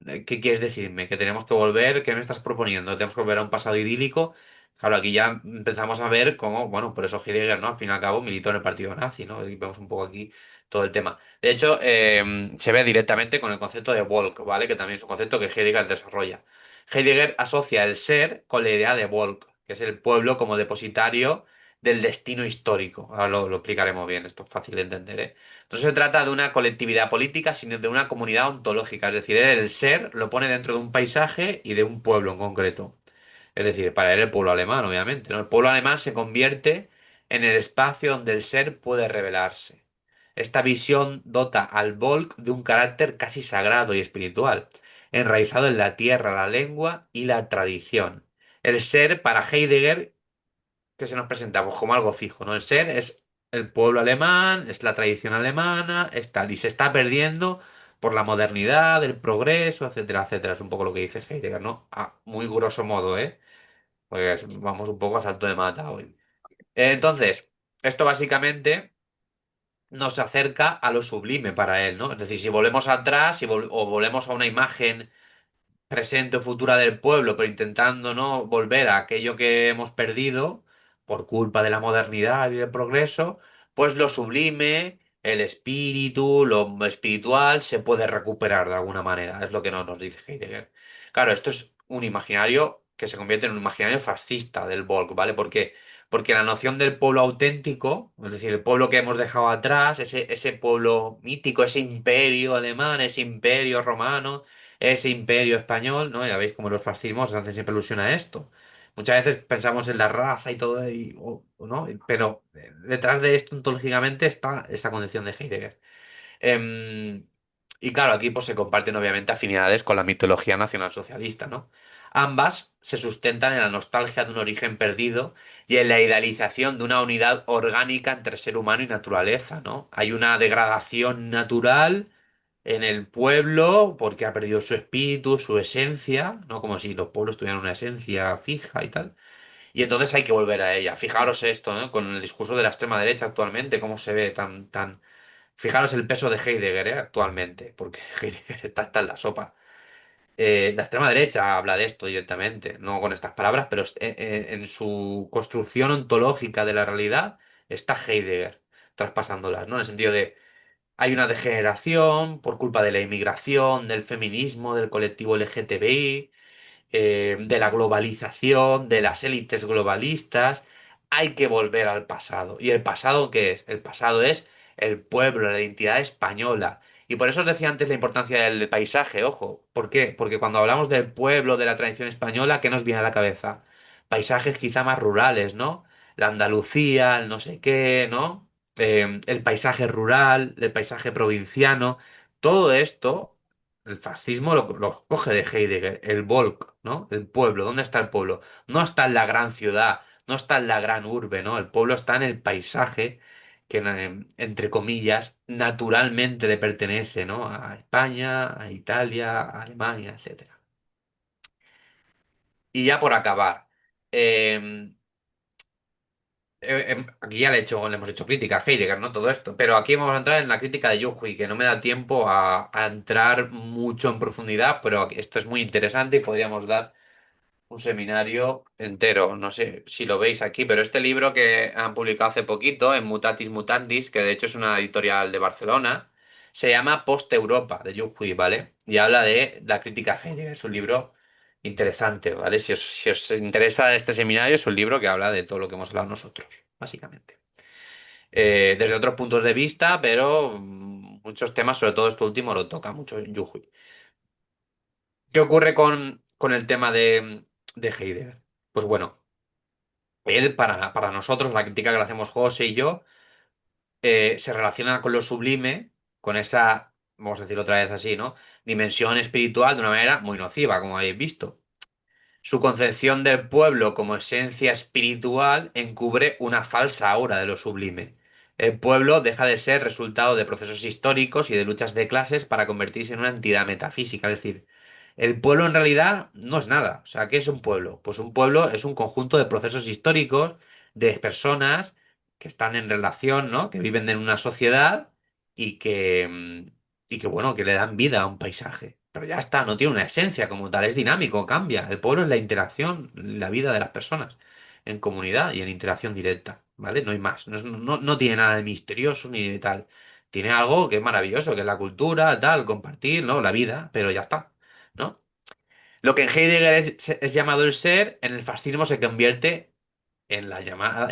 ¿qué quieres decirme? ¿Que tenemos que volver? ¿Qué me estás proponiendo? ¿Tenemos que volver a un pasado idílico? Claro, aquí ya empezamos a ver cómo, bueno, por eso Heidegger, ¿no? Al fin y al cabo militó en el partido nazi, ¿no? Y vemos un poco aquí todo el tema. De hecho, se ve directamente con el concepto de Volk, ¿vale? Que también es un concepto que Heidegger desarrolla. Heidegger asocia el ser con la idea de Volk, que es el pueblo como depositario del destino histórico. Ahora lo explicaremos bien, esto es fácil de entender, ¿eh? No se trata de una colectividad política, sino de una comunidad ontológica. Es decir, él el ser lo pone dentro de un paisaje y de un pueblo en concreto. Es decir, para él el pueblo alemán, obviamente, ¿no? El pueblo alemán se convierte en el espacio donde el ser puede revelarse. Esta visión dota al Volk de un carácter casi sagrado y espiritual, enraizado en la tierra, la lengua y la tradición. El ser, para Heidegger, que se nos presentamos como algo fijo, ¿no? El ser es el pueblo alemán, es la tradición alemana, es tal, y se está perdiendo por la modernidad, el progreso, etcétera, etcétera. Es un poco lo que dice Heidegger, ¿no? A muy grosso modo, ¿eh? Porque vamos un poco a salto de mata hoy. Entonces, esto básicamente nos acerca a lo sublime para él, ¿no? Es decir, si volvemos atrás o volvemos a una imagen presente o futura del pueblo, pero intentando no volver a aquello que hemos perdido por culpa de la modernidad y del progreso, pues lo sublime, el espíritu, lo espiritual se puede recuperar de alguna manera, es lo que no nos dice Heidegger. Claro, esto es un imaginario que se convierte en un imaginario fascista del Volk, ¿vale? ¿Por qué? Porque la noción del pueblo auténtico, es decir, el pueblo que hemos dejado atrás, ese pueblo mítico, ese imperio alemán, ese imperio romano, ese imperio español, ¿no? Ya veis cómo los fascismos hacen siempre alusión a esto. Muchas veces pensamos en la raza y todo, ¿no? Pero detrás de esto, ontológicamente, está esa concepción de Heidegger. Em, y claro, aquí pues se comparten obviamente afinidades con la mitología nacionalsocialista, ¿no? Ambas se sustentan en la nostalgia de un origen perdido y en la idealización de una unidad orgánica entre ser humano y naturaleza, ¿no? Hay una degradación natural en el pueblo porque ha perdido su espíritu, su esencia, ¿no? Como si los pueblos tuvieran una esencia fija y tal. Y entonces hay que volver a ella. Fijaros esto, ¿no? Con el discurso de la extrema derecha actualmente, cómo se ve tan... Fijaros el peso de Heidegger, actualmente, porque Heidegger está en la sopa. La extrema derecha habla de esto directamente, no con estas palabras, pero en su construcción ontológica de la realidad está Heidegger traspasándolas, ¿no? En el sentido de hay una degeneración por culpa de la inmigración, del feminismo, del colectivo LGTBI, de la globalización, de las élites globalistas. Hay que volver al pasado. ¿Y el pasado qué es? El pasado es el pueblo, la identidad española. Y por eso os decía antes la importancia del paisaje, ojo. ¿Por qué? Porque cuando hablamos del pueblo, de la tradición española, ¿qué nos viene a la cabeza? Paisajes quizá más rurales, ¿no? La Andalucía, el no sé qué, ¿no? El paisaje rural, el paisaje provinciano. Todo esto el fascismo lo coge de Heidegger, el Volk, ¿no? El pueblo. ¿Dónde está el pueblo? No está en la gran ciudad, no está en la gran urbe, ¿no? El pueblo está en el paisaje que, entre comillas, naturalmente le pertenece, ¿no? A España, a Italia, a Alemania, etcétera. Y ya por acabar, eh, aquí ya le hemos hecho crítica a Heidegger, ¿no? Todo esto. Pero aquí vamos a entrar en la crítica de Yuhui, que no me da tiempo a entrar mucho en profundidad, pero esto es muy interesante y podríamos dar un seminario entero. No sé si lo veis aquí, pero este libro que han publicado hace poquito, en Mutatis Mutandis, que de hecho es una editorial de Barcelona, se llama Post Europa, de Yuhui, ¿vale? Y habla de la crítica a Heidegger. Es un libro interesante, ¿vale? Si os interesa este seminario, es un libro que habla de todo lo que hemos hablado nosotros, básicamente. Desde otros puntos de vista, pero muchos temas, sobre todo este último, lo toca mucho Yuhui. ¿Qué ocurre con el tema de Heidegger? Pues bueno, él, para nosotros, la crítica que le hacemos José y yo, se relaciona con lo sublime, con esa, vamos a decirlo otra vez así, ¿no? Dimensión espiritual de una manera muy nociva, como habéis visto. Su concepción del pueblo como esencia espiritual encubre una falsa aura de lo sublime. El pueblo deja de ser resultado de procesos históricos y de luchas de clases para convertirse en una entidad metafísica. Es decir, el pueblo en realidad no es nada. O sea, ¿qué es un pueblo? Pues un pueblo es un conjunto de procesos históricos, de personas que están en relación, ¿no? Que viven en una sociedad y que bueno, que le dan vida a un paisaje. Pero ya está, no tiene una esencia como tal, es dinámico, cambia. El pueblo es la interacción, la vida de las personas en comunidad y en interacción directa, ¿vale? No hay más. No tiene nada de misterioso ni de tal. Tiene algo que es maravilloso, que es la cultura, tal, compartir, ¿no? La vida, pero ya está, ¿no? Lo que en Heidegger es llamado el ser, en el fascismo se convierte en la llamada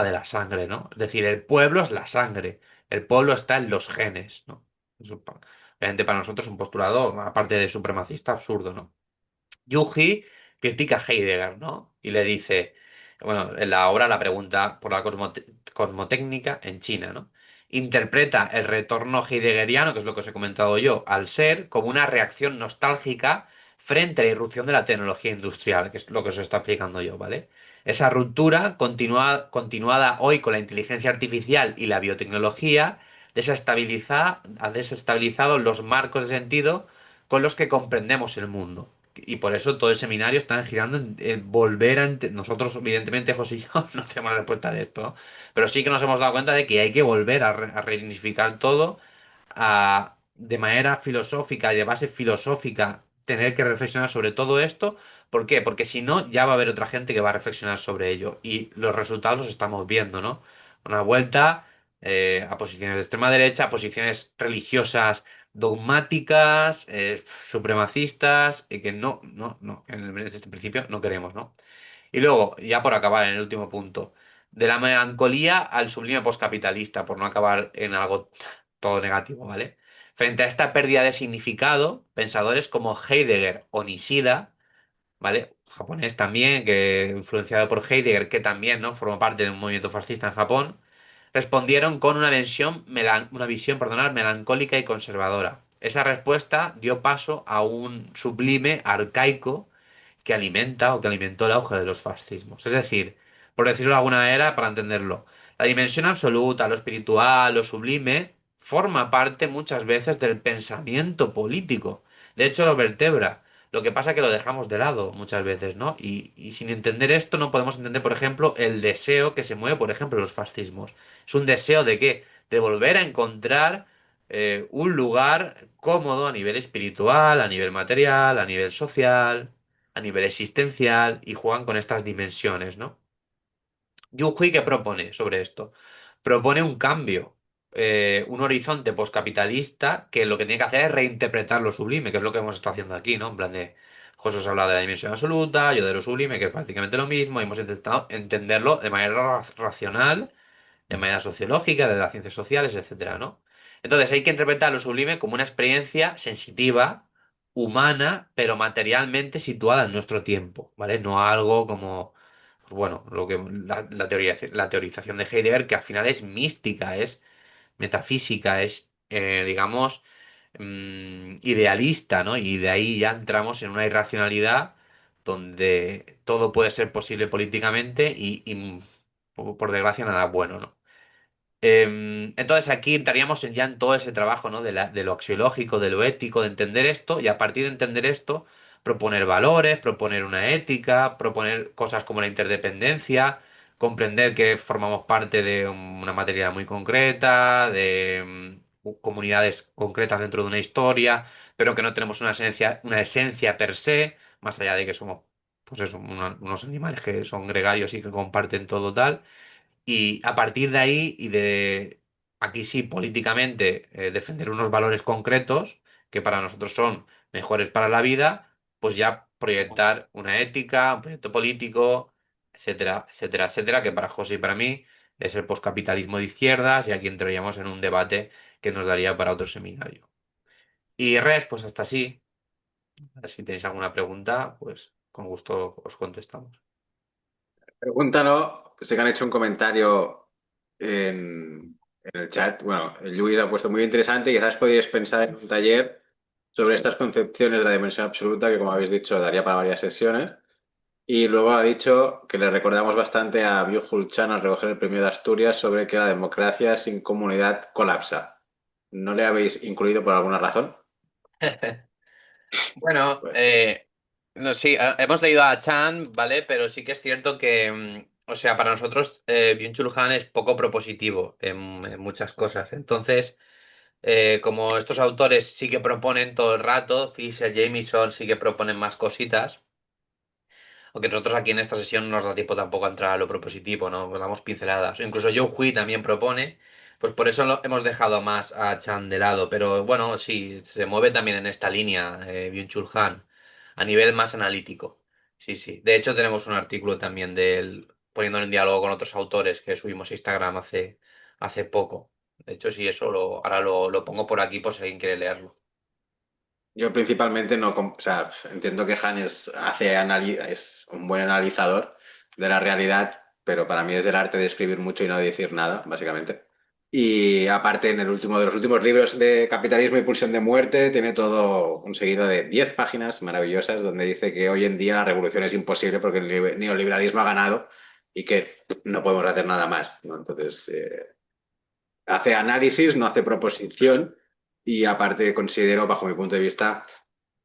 de la sangre, ¿no? Es decir, el pueblo es la sangre, el pueblo está en los genes, ¿no? Obviamente para nosotros es un postulado, aparte de supremacista, absurdo, ¿no? Yuji critica a Heidegger, ¿no? Y le dice, bueno, en la obra la pregunta por la cosmotécnica en China, ¿no? Interpreta el retorno heideggeriano, que es lo que os he comentado yo, al ser como una reacción nostálgica frente a la irrupción de la tecnología industrial, que es lo que os está explicando yo, ¿vale? Esa ruptura continuada hoy con la inteligencia artificial y la biotecnología ha desestabilizado los marcos de sentido con los que comprendemos el mundo. Y por eso todo el seminario está girando en volver a... Nosotros, evidentemente, José y yo, no tenemos la respuesta de esto, ¿no? Pero sí que nos hemos dado cuenta de que hay que volver a resignificar todo, de manera filosófica y de base filosófica, tener que reflexionar sobre todo esto. ¿Por qué? Porque si no, ya va a haber otra gente que va a reflexionar sobre ello. Y los resultados los estamos viendo, ¿no? Una vuelta a posiciones de extrema derecha, a posiciones religiosas dogmáticas, supremacistas, y que en este principio no queremos, ¿no? Y luego, ya por acabar, en el último punto, de la melancolía al sublime postcapitalista, por no acabar en algo todo negativo, ¿vale? Frente a esta pérdida de significado, pensadores como Heidegger o Nishida, ¿vale? Japonés también, que influenciado por Heidegger, que también, ¿no? Forma parte de un movimiento fascista en Japón, respondieron con una visión, perdonad, melancólica y conservadora. Esa respuesta dio paso a un sublime arcaico que alimenta o que alimentó el auge de los fascismos. Es decir, por decirlo de alguna manera, para entenderlo, la dimensión absoluta, lo espiritual, lo sublime, forma parte muchas veces del pensamiento político. De hecho, lo vertebra. Lo que pasa es que lo dejamos de lado muchas veces, ¿no? Y sin entender esto no podemos entender, por ejemplo, el deseo que se mueve, por ejemplo, los fascismos. ¿Es un deseo de qué? De volver a encontrar un lugar cómodo a nivel espiritual, a nivel material, a nivel social, a nivel existencial, y juegan con estas dimensiones, ¿no? Yu Hui, ¿qué propone sobre esto? Propone un cambio, un horizonte poscapitalista que lo que tiene que hacer es reinterpretar lo sublime, que es lo que hemos estado haciendo aquí, ¿no? En plan de, José os habla de la dimensión absoluta, yo de lo sublime, que es prácticamente lo mismo, y hemos intentado entenderlo de manera racional, de manera sociológica, de las ciencias sociales, etcétera, ¿no? Entonces hay que interpretar lo sublime como una experiencia sensitiva, humana, pero materialmente situada en nuestro tiempo, ¿vale? No algo como, pues bueno, lo que la teoría, la teorización de Heidegger, que al final es mística, es metafísica, es, digamos, idealista, ¿no? Y de ahí ya entramos en una irracionalidad donde todo puede ser posible políticamente y por desgracia nada bueno, ¿no? Entonces aquí entraríamos ya en todo ese trabajo, ¿no? De lo axiológico, de lo ético, de entender esto y a partir de entender esto, proponer valores, proponer una ética, proponer cosas como la interdependencia, comprender que formamos parte de una materia muy concreta, de comunidades concretas dentro de una historia, pero que no tenemos una esencia per se, más allá de que somos, pues eso, unos animales que son gregarios y que comparten todo tal. Y a partir de ahí y de aquí sí, políticamente, defender unos valores concretos que para nosotros son mejores para la vida, pues ya proyectar una ética, un proyecto político, etcétera, etcétera, etcétera, que para José y para mí es el poscapitalismo de izquierdas y aquí entraríamos en un debate que nos daría para otro seminario. Y res, pues hasta así. Si tenéis alguna pregunta, pues con gusto os contestamos. Pregúntalo, sé que han hecho un comentario en el chat. Bueno, el Luis ha puesto muy interesante. Quizás podéis pensar en un taller sobre estas concepciones de la dimensión absoluta, que como habéis dicho, daría para varias sesiones. Y luego ha dicho que le recordamos bastante a Byung-Chul Chan al recoger el premio de Asturias sobre que la democracia sin comunidad colapsa. ¿No le habéis incluido por alguna razón? Bueno, Pues no, sí, hemos leído a Chan, ¿vale? Pero sí que es cierto que, o sea, para nosotros Byung-Chul Han es poco propositivo en muchas cosas. Entonces, como estos autores sí que proponen todo el rato, Fisher, Jameson sí que proponen más cositas. Aunque nosotros aquí en esta sesión no nos da tiempo tampoco a entrar a lo propositivo, ¿no? Nos damos pinceladas. O incluso Joe Hui también propone, pues por eso hemos dejado más a Chan de lado. Pero bueno, sí, se mueve también en esta línea, Byung-Chul Han, a nivel más analítico. Sí, sí. De hecho, tenemos un artículo también de él poniéndolo en diálogo con otros autores que subimos a Instagram hace poco. De hecho, sí, eso ahora lo pongo por aquí por si alguien quiere leerlo. yo principalmente no, o sea, entiendo que Hannes es un buen analizador de la realidad, pero para mí es el arte de escribir mucho y no de decir nada, básicamente. Y aparte, en el último de los últimos libros de Capitalismo y Pulsión de Muerte, tiene todo un seguido de 10 páginas maravillosas donde dice que hoy en día la revolución es imposible porque el neoliberalismo ha ganado y que no podemos hacer nada más, ¿no? Entonces, hace análisis, no hace proposición y aparte considero, bajo mi punto de vista,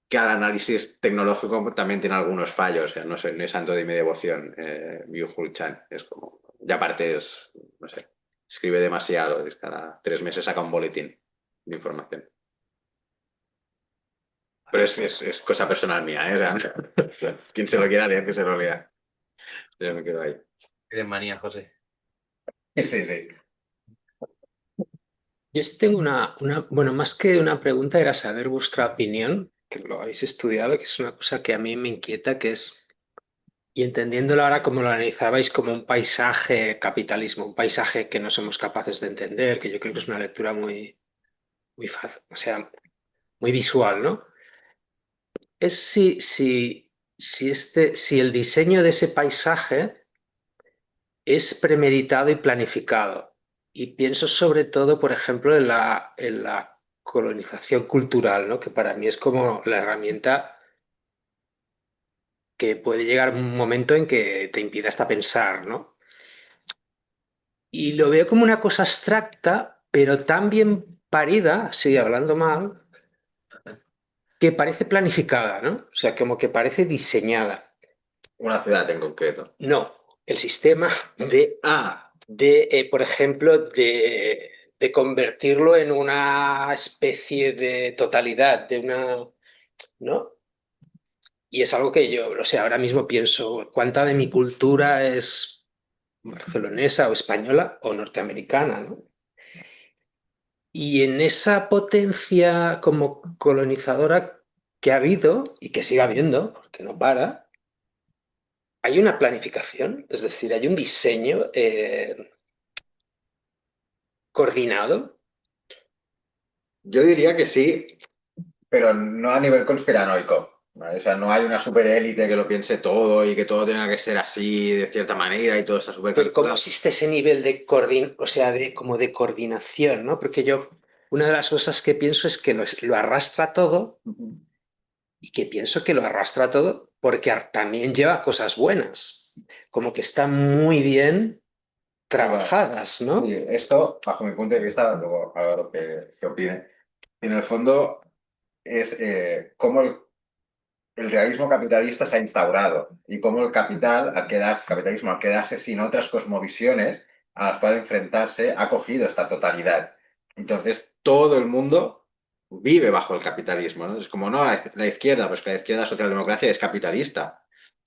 que al análisis tecnológico también tiene algunos fallos. O sea, no sé, no es santo de mi devoción, Byung-Chul Chan. Es como, y aparte es, no sé, escribe demasiado. Cada 3 meses saca un boletín de información. Pero es cosa personal mía, ¿eh? O sea, quien se lo quiera leer, que se lo lea. Yo me quedo ahí. Tienes manía, José. Sí, sí. Yo sí tengo bueno, más que una pregunta era saber vuestra opinión, que lo habéis estudiado, que es una cosa que a mí me inquieta, que es, y entendiéndolo ahora como lo analizabais como un paisaje capitalismo, un paisaje que no somos capaces de entender, que yo creo que es una lectura muy fácil, o sea, muy visual, ¿no? Es si el diseño de ese paisaje es premeditado y planificado. Y pienso sobre todo, por ejemplo, en la colonización cultural, ¿no? Que para mí es como la herramienta que puede llegar un momento en que te impide hasta pensar, ¿no? Y lo veo como una cosa abstracta, pero tan bien parida, sigue hablando mal, que parece planificada, ¿no? O sea, como que parece diseñada. Una ciudad en concreto. No, el sistema por ejemplo, de convertirlo en una especie de totalidad, de una, ¿no? Y es algo que yo, o sea, ahora mismo pienso, ¿cuánta de mi cultura es barcelonesa o española o norteamericana, ¿no? Y en esa potencia como colonizadora que ha habido y que sigue habiendo, porque no para, hay una planificación, es decir, hay un diseño coordinado. Yo diría que sí, pero no a nivel conspiranoico, ¿vale? O sea, no hay una superélite que lo piense todo y que todo tenga que ser así de cierta manera y todo está súper Pero ¿cómo calculado. existe ese nivel de o sea, como de coordinación, ¿no? Porque yo, una de las cosas que pienso es que lo arrastra todo y que pienso que lo arrastra todo porque también lleva cosas buenas, como que están muy bien trabajadas, ¿no? Sí, esto, bajo mi punto de vista, luego a ver lo que opine. En el fondo es cómo el realismo capitalista se ha instaurado y cómo el capitalismo, al quedarse sin otras cosmovisiones a las cuales enfrentarse, ha cogido esta totalidad. Entonces, todo el mundo vive bajo el capitalismo, ¿no? Es como, no, la izquierda, pues que la izquierda socialdemocracia es capitalista.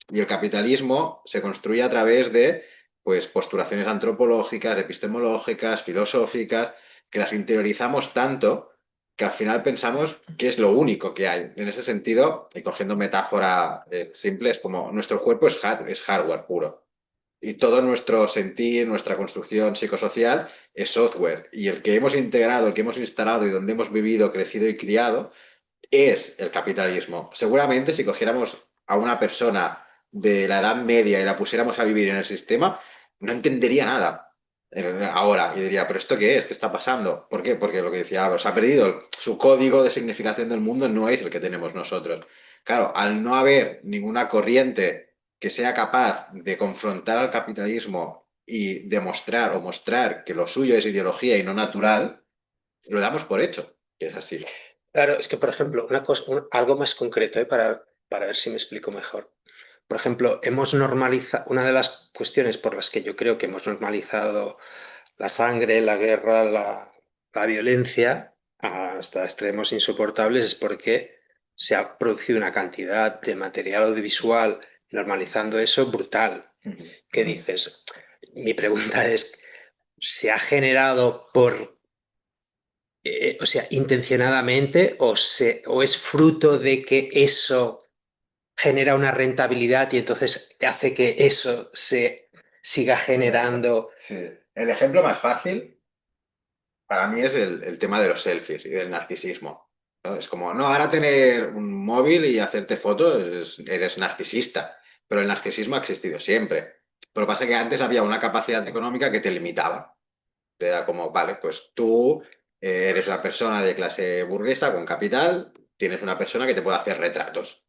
Y el capitalismo se construye a través de, pues, postulaciones antropológicas, epistemológicas, filosóficas, que las interiorizamos tanto que al final pensamos que es lo único que hay. En ese sentido, y cogiendo metáfora simple, es como nuestro cuerpo es hardware puro. Y todo nuestro sentir, nuestra construcción psicosocial es software. Y el que hemos integrado, el que hemos instalado y donde hemos vivido, crecido y criado es el capitalismo. Seguramente si cogiéramos a una persona de la Edad Media y la pusiéramos a vivir en el sistema, no entendería nada ahora y diría, ¿pero esto qué es? ¿Qué está pasando? ¿Por qué? Porque lo que decía Álvaro, se ha perdido su código de significación del mundo, no es el que tenemos nosotros. Claro, al no haber ninguna corriente que sea capaz de confrontar al capitalismo y demostrar o mostrar que lo suyo es ideología y no natural, lo damos por hecho, que es así. Claro, es que, por ejemplo, una cosa, algo más concreto, para ver si me explico mejor. Por ejemplo, hemos normalizado, una de las cuestiones por las que yo creo que hemos normalizado la sangre, la guerra, la violencia hasta extremos insoportables es porque se ha producido una cantidad de material audiovisual normalizando eso brutal. ¿Qué dices? Mi pregunta es, ¿se ha generado o sea, intencionadamente o es fruto de que eso genera una rentabilidad y entonces hace que eso se siga generando? Sí. El ejemplo más fácil para mí es el tema de los selfies y del narcisismo, ¿no? Es como, no, ahora tener un móvil y hacerte fotos eres narcisista, pero el narcisismo ha existido siempre. Pero pasa que antes había una capacidad económica que te limitaba. Era como, vale, pues tú eres una persona de clase burguesa con capital, tienes una persona que te puede hacer retratos,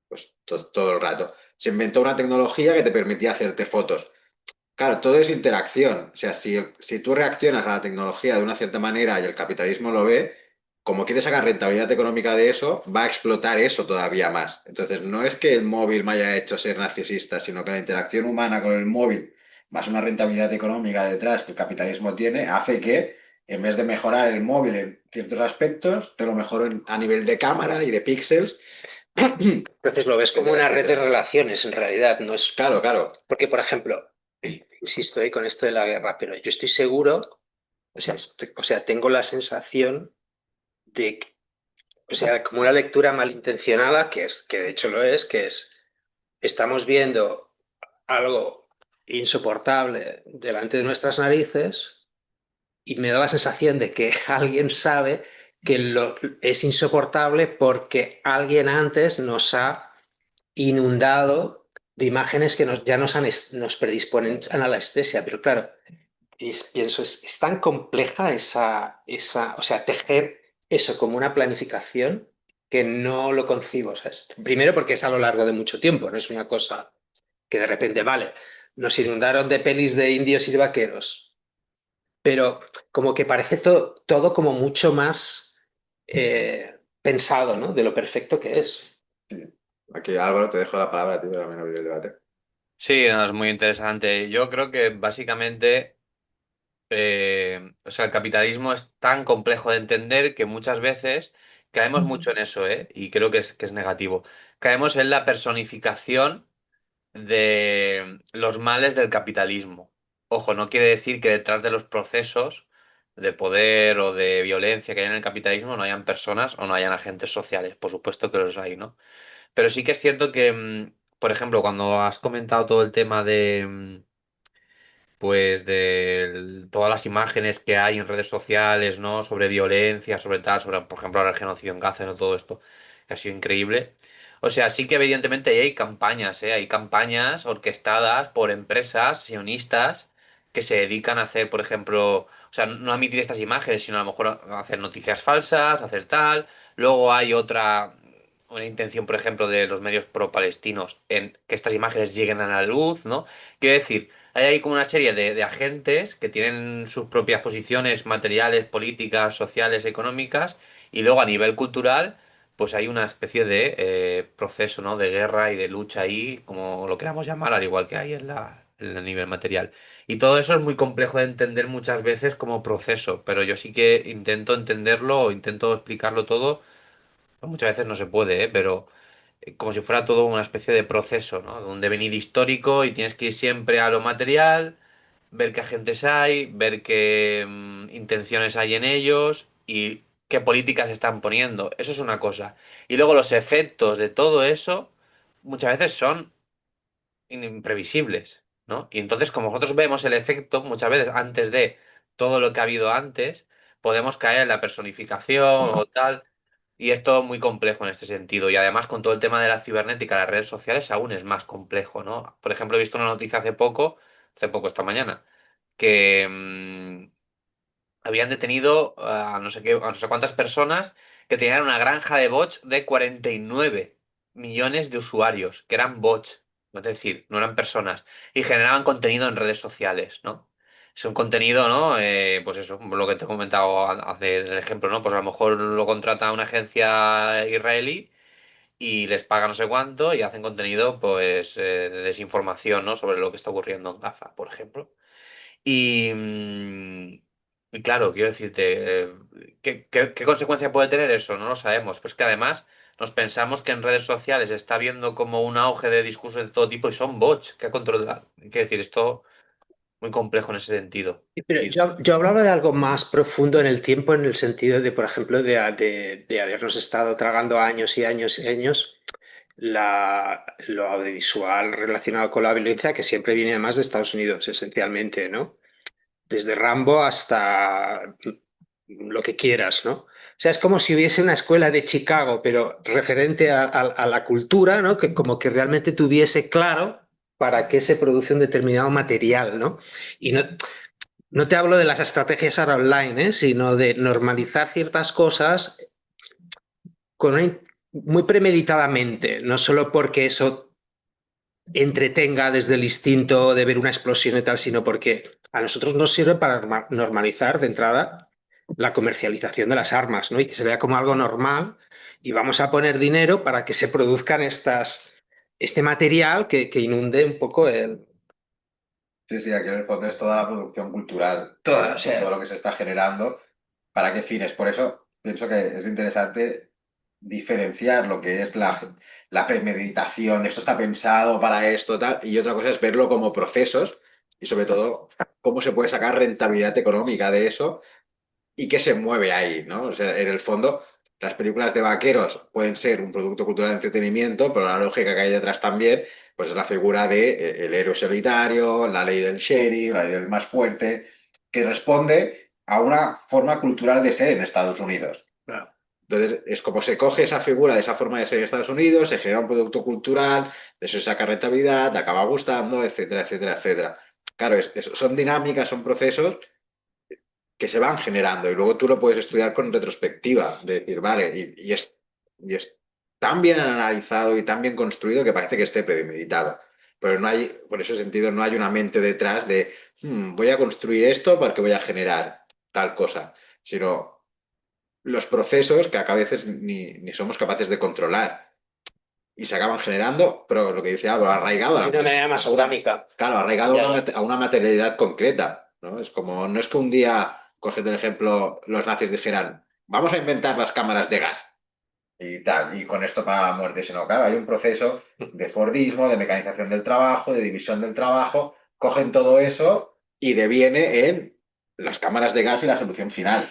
pues todo el rato. Se inventó una tecnología que te permitía hacerte fotos. Claro, todo es interacción. O sea, si tú reaccionas a la tecnología de una cierta manera y el capitalismo lo ve, como quiere sacar rentabilidad económica de eso, va a explotar eso todavía más. Entonces, no es que el móvil me haya hecho ser narcisista, sino que la interacción humana con el móvil, más una rentabilidad económica detrás que el capitalismo tiene, hace que, en vez de mejorar el móvil en ciertos aspectos, te lo mejoro a nivel de cámara y de píxeles. Entonces lo ves como Etcétera, una red de etcétera. relaciones en realidad, no es... Claro, claro. Porque, por ejemplo, insisto ahí con esto de la guerra, pero yo estoy seguro, o sea, tengo la sensación de que, o sea, como una lectura malintencionada, que de hecho lo es, que es, estamos viendo algo insoportable delante de nuestras narices y me da la sensación de que alguien sabe que es insoportable porque alguien antes nos ha inundado de imágenes que ya nos predisponen a la anestesia, pero claro, pienso, es tan compleja o sea, tejer eso como una planificación. que no lo concibo. O sea, primero porque es a lo largo de mucho tiempo, no es una cosa que de repente, vale, nos inundaron de pelis de indios y de vaqueros, pero como que parece todo como mucho más pensado, ¿no? De lo perfecto que es. Aquí, Álvaro, te dejo la palabra a ti para abrir el debate. Sí, no, es muy interesante. Yo creo que básicamente, o sea, el capitalismo es tan complejo de entender que muchas veces caemos mucho en eso, ¿eh? Y creo que es negativo. Caemos en la personificación de los males del capitalismo. Ojo, no quiere decir que detrás de los procesos de poder o de violencia que hay en el capitalismo no hayan personas o no hayan agentes sociales. Por supuesto que los hay, ¿no? Pero sí que es cierto que, por ejemplo, cuando has comentado todo el tema de, pues, de todas las imágenes que hay en redes sociales, ¿no? Sobre violencia, sobre tal, sobre, por ejemplo, ahora el genocidio en Gaza, ¿no? Todo esto, que ha sido increíble. O sea, sí que evidentemente ahí hay campañas, ¿eh? Hay campañas orquestadas por empresas sionistas que se dedican a hacer, por ejemplo, o sea, no a emitir estas imágenes, sino a lo mejor a hacer noticias falsas, hacer tal. Luego hay una intención, por ejemplo, de los medios pro-palestinos en que estas imágenes lleguen a la luz, ¿no? Quiero decir, hay ahí como una serie de agentes que tienen sus propias posiciones materiales, políticas, sociales, económicas, y luego a nivel cultural, pues hay una especie de proceso, ¿no? De guerra y de lucha ahí, como lo queramos llamar, al igual que hay en el nivel material. Y todo eso es muy complejo de entender muchas veces como proceso, pero yo sí que intento entenderlo o intento explicarlo todo. Pues muchas veces no se puede, ¿eh? Pero como si fuera todo una especie de proceso, ¿no? De un devenir histórico y tienes que ir siempre a lo material, ver qué agentes hay, ver qué intenciones hay en ellos y qué políticas están poniendo. Eso es una cosa. Y luego los efectos de todo eso muchas veces son imprevisibles, ¿no? Y entonces, como nosotros vemos el efecto muchas veces antes de todo lo que ha habido antes, podemos caer en la personificación o tal. Y es todo muy complejo en este sentido. Y además, con todo el tema de la cibernética, las redes sociales, aún es más complejo, ¿no? Por ejemplo, he visto una noticia hace poco esta mañana, que habían detenido a no sé qué, a no sé cuántas personas que tenían una granja de bots de 49 millones de usuarios, que eran bots, es decir, no eran personas, y generaban contenido en redes sociales, ¿no? Es un contenido, ¿no? Pues eso, lo que te he comentado hace el ejemplo, ¿no? Pues a lo mejor lo contrata una agencia israelí y les paga no sé cuánto y hacen contenido, pues, de desinformación, ¿no? Sobre lo que está ocurriendo en Gaza, por ejemplo. Y, y claro, quiero decirte, ¿qué consecuencia puede tener eso? No lo sabemos. Pues que además nos pensamos que en redes sociales está habiendo como un auge de discursos de todo tipo y son bots que controlan. Quiero decir, esto muy complejo en ese sentido. Sí, pero Y yo hablaba de algo más profundo en el tiempo, en el sentido de, por ejemplo, de habernos estado tragando años y años y años lo audiovisual relacionado con la violencia, que siempre viene más de Estados Unidos, esencialmente, ¿no? Desde Rambo hasta lo que quieras, ¿no? O sea, es como si hubiese una escuela de Chicago, pero referente a la cultura, ¿no? Que como que realmente tuviese claro para qué se produce un determinado material, ¿no? Y no te hablo de las estrategias ahora online, ¿eh? Sino de normalizar ciertas cosas con muy premeditadamente, no solo porque eso entretenga desde el instinto de ver una explosión y tal, sino porque a nosotros nos sirve para normalizar de entrada la comercialización de las armas, ¿no? Y que se vea como algo normal y vamos a poner dinero para que se produzcan este material que inunde un poco Sí, sí, aquí en el fondo es toda la producción cultural, toda, o todo sea, lo que se está generando, ¿para qué fines? Por eso pienso que es interesante diferenciar lo que es la premeditación, esto está pensado para esto, tal, y otra cosa es verlo como procesos y sobre todo cómo se puede sacar rentabilidad económica de eso y qué se mueve ahí, ¿no? O sea, en el fondo, las películas de vaqueros pueden ser un producto cultural de entretenimiento, pero la lógica que hay detrás también, pues es la figura de el héroe solitario, la ley del sheriff, la ley del más fuerte, que responde a una forma cultural de ser en Estados Unidos. claro. Entonces, es como se coge esa figura de esa forma de ser en Estados Unidos, se genera un producto cultural, de eso se saca rentabilidad, acaba gustando, etcétera, etcétera, etcétera. Claro, son dinámicas, son procesos que se van generando y luego tú lo puedes estudiar con retrospectiva, de decir, vale, y es y es tan bien analizado y tan bien construido que parece que esté premeditado. Pero no hay, por ese sentido, no hay una mente detrás de voy a construir esto porque voy a generar tal cosa, sino los procesos que a veces ni somos capaces de controlar y se acaban generando, pero lo que dice Álvaro, arraigado a De una manera más orgánica. claro, arraigado Ya, ya. a una materialidad concreta, ¿no? Es como, no es que un día, cogiendo el ejemplo, los nazis dijeran, vamos a inventar las cámaras de gas y tal, y con esto para la muerte, sino claro, hay un proceso de Fordismo, de mecanización del trabajo, de división del trabajo, cogen todo eso y deviene en las cámaras de gas y la solución final.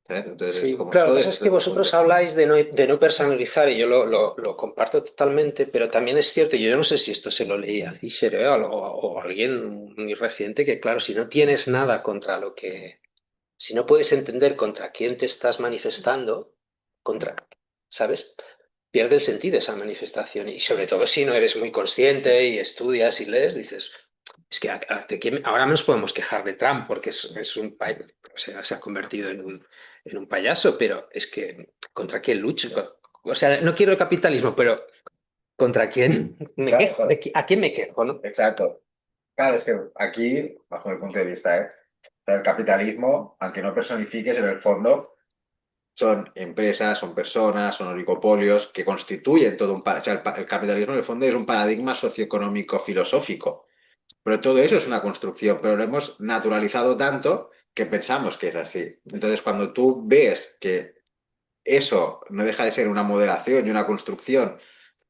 ¿Sabes? Entonces, es Sí, como claro, lo todo que pasa es que vosotros habláis de no personalizar y yo lo comparto totalmente, pero también es cierto, yo no sé si esto se lo leí a Fisher o a alguien muy reciente, que claro, si no tienes nada contra si no puedes entender contra quién te estás manifestando, ¿sabes? Pierde el sentido esa manifestación y sobre todo si no eres muy consciente y estudias y lees, dices, es que ahora nos podemos quejar de Trump porque es o sea, se ha convertido en un payaso, pero es que ¿contra quién lucho? O sea, no quiero el capitalismo, pero ¿contra quién me Claro, quejo? claro. ¿A quién me quejo, no? Exacto. Claro, es que aquí, bajo mi punto de vista, el capitalismo, aunque no personifiques, en el fondo son empresas, son personas, son oligopolios que constituyen todo o sea, el capitalismo en el fondo es un paradigma socioeconómico filosófico, pero todo eso es una construcción, pero lo hemos naturalizado tanto que pensamos que es así. Entonces, cuando tú ves que eso no deja de ser una moderación y una construcción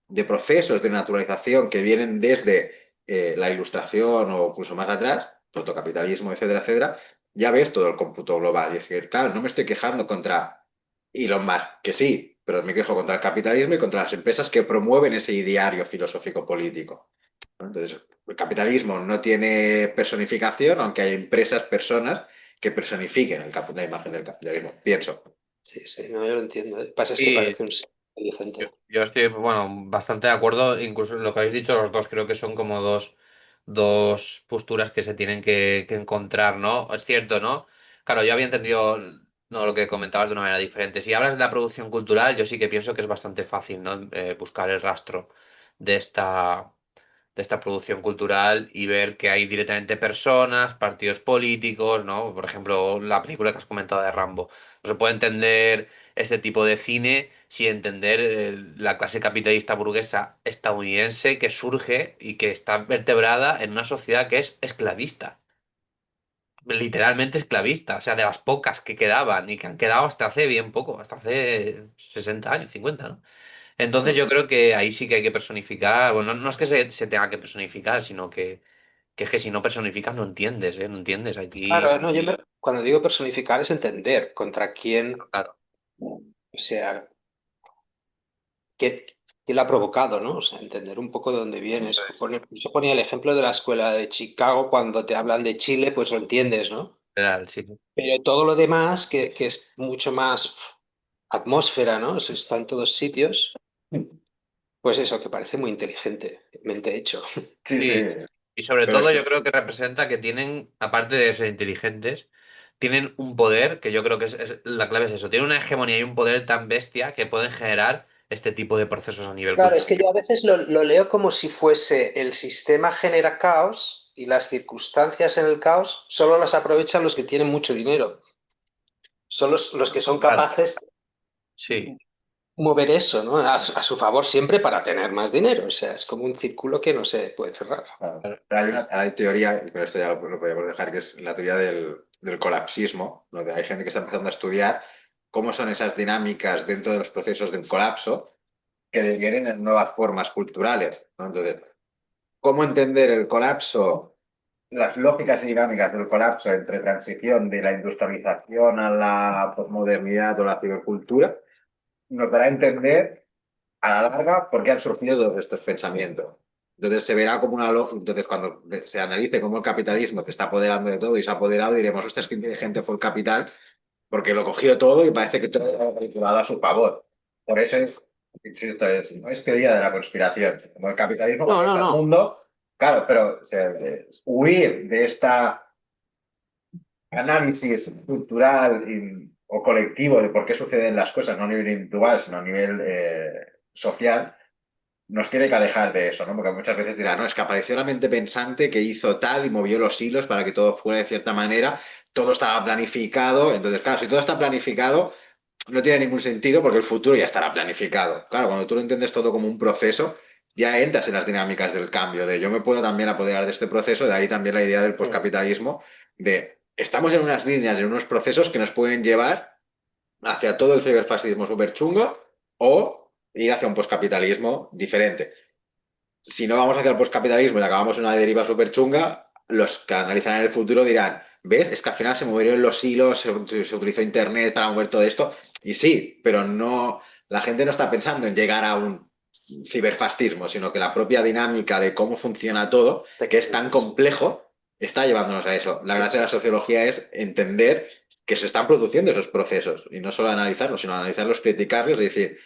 de procesos de naturalización que vienen desde la ilustración o incluso más atrás, protocapitalismo, etcétera, etcétera, ya ves todo el cómputo global. Y es que, claro, no me estoy quejando contra Elon Musk, que sí, pero me quejo contra el capitalismo y contra las empresas que promueven ese ideario filosófico político. ¿No? Entonces, el capitalismo no tiene personificación, aunque hay empresas, personas que personifiquen la imagen del capitalismo, pienso. Sí, sí, no, yo lo entiendo. Lo que pasa es que Y parece un ser inteligente. yo estoy, bueno, bastante de acuerdo, incluso lo que habéis dicho los dos, creo que son como dos posturas que se tienen que encontrar, ¿no? Es cierto, ¿no? Claro, yo había entendido, no, lo que comentabas de una manera diferente. Si hablas de la producción cultural, yo sí que pienso que es bastante fácil, ¿no? Buscar el rastro de esta producción cultural y ver que hay directamente personas, partidos políticos, ¿no? Por ejemplo, la película que has comentado de Rambo. No se puede entender este tipo de cine sin entender la clase capitalista burguesa estadounidense que surge y que está vertebrada en una sociedad que es esclavista. Literalmente esclavista, o sea, de las pocas que quedaban y que han quedado hasta hace bien poco, hasta hace 60 años, 50, ¿no? Entonces yo creo que ahí sí que hay que personificar, bueno, no es que se tenga que personificar, sino que es que si no personificas no entiendes, ¿eh? No entiendes aquí. Claro, no, cuando digo personificar es entender contra quién, Claro, o sea, quién lo ha provocado, ¿no? O sea, entender un poco de dónde vienes. Yo ponía el ejemplo de la escuela de Chicago, cuando te hablan de Chile, pues lo entiendes, ¿no? literal, sí. Pero todo lo demás, que es mucho más atmósfera, ¿no? Está en todos sitios, pues eso, que parece muy inteligente, mente hecho. Sí, sí, Sí, y sobre pero todo yo creo que representa que tienen, aparte de ser inteligentes, tienen un poder, que yo creo que la clave es eso, tienen una hegemonía y un poder tan bestia que pueden generar este tipo de procesos a nivel Claro, es cultural. que yo a veces lo leo como si fuese el sistema genera caos y las circunstancias en el caos solo las aprovechan los que tienen mucho dinero. Son los que son Claro. capaces Sí, de mover eso, ¿no? A su favor siempre para tener más dinero. O sea, es como un círculo que no se puede cerrar. claro. Hay teoría, y con esto ya lo podemos dejar, que es la teoría del colapsismo, donde hay gente que está empezando a estudiar cómo son esas dinámicas dentro de los procesos de un colapso que devienen en nuevas formas culturales, ¿no? Entonces, ¿cómo entender el colapso, las lógicas y dinámicas del colapso entre transición de la industrialización a la posmodernidad o la cibercultura? Nos dará a entender a la larga por qué han surgido todos estos pensamientos. Entonces se verá como una lógica. Entonces, cuando se analice cómo el capitalismo que está apoderando de todo y se ha apoderado, diremos, ostras, qué inteligente fue el capital, porque lo cogió todo y parece que todo lo ha manipulado a su favor. Por eso es, insisto, no es teoría de la conspiración. Como el capitalismo No, no, controla el no. mundo, claro, pero huir de esta análisis cultural o colectivo de por qué suceden las cosas, no a nivel individual, sino a nivel social, nos tiene que alejar de eso, ¿no? Porque muchas veces dirán, no, es que apareció la mente pensante que hizo tal y movió los hilos para que todo fuera de cierta manera, todo estaba planificado, entonces, claro, si todo está planificado, no tiene ningún sentido porque el futuro ya estará planificado. Claro, cuando tú lo entiendes todo como un proceso, ya entras en las dinámicas del cambio, de yo me puedo también apoderar de este proceso, de ahí también la idea del poscapitalismo, de estamos en unas líneas, en unos procesos que nos pueden llevar hacia todo el ciberfascismo súper chungo o ir hacia un poscapitalismo diferente. Si no vamos hacia el poscapitalismo y acabamos en una deriva súper chunga, los que analizarán el futuro dirán, ¿ves? Es que al final se movieron los hilos, se utilizó Internet para mover todo esto. Y sí, pero no, la gente no está pensando en llegar a un ciberfascismo, sino que la propia dinámica de cómo funciona todo, que es tan complejo, está llevándonos a eso. La gracia de la sociología es entender que se están produciendo esos procesos y no solo analizarlos, sino analizarlos, criticarlos y decir,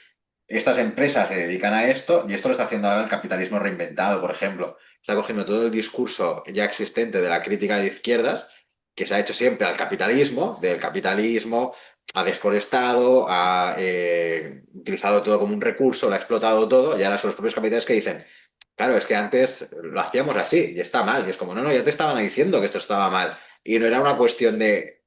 estas empresas se dedican a esto y esto lo está haciendo ahora el capitalismo reinventado, por ejemplo. Está cogiendo todo el discurso ya existente de la crítica de izquierdas, que se ha hecho siempre al capitalismo, del capitalismo, ha desforestado, ha utilizado todo como un recurso, lo ha explotado todo, y ahora son los propios capitalistas que dicen, claro, es que antes lo hacíamos así y está mal. Y es como, no, no, ya te estaban diciendo que esto estaba mal. Y no era una cuestión de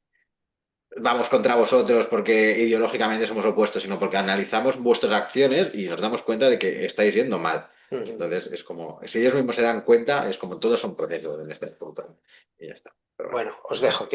vamos contra vosotros porque ideológicamente somos opuestos, sino porque analizamos vuestras acciones y nos damos cuenta de que estáis yendo mal. Entonces es como, si ellos mismos se dan cuenta, es como todos son procesos en este punto. Y ya está. Pero Bueno, os dejo.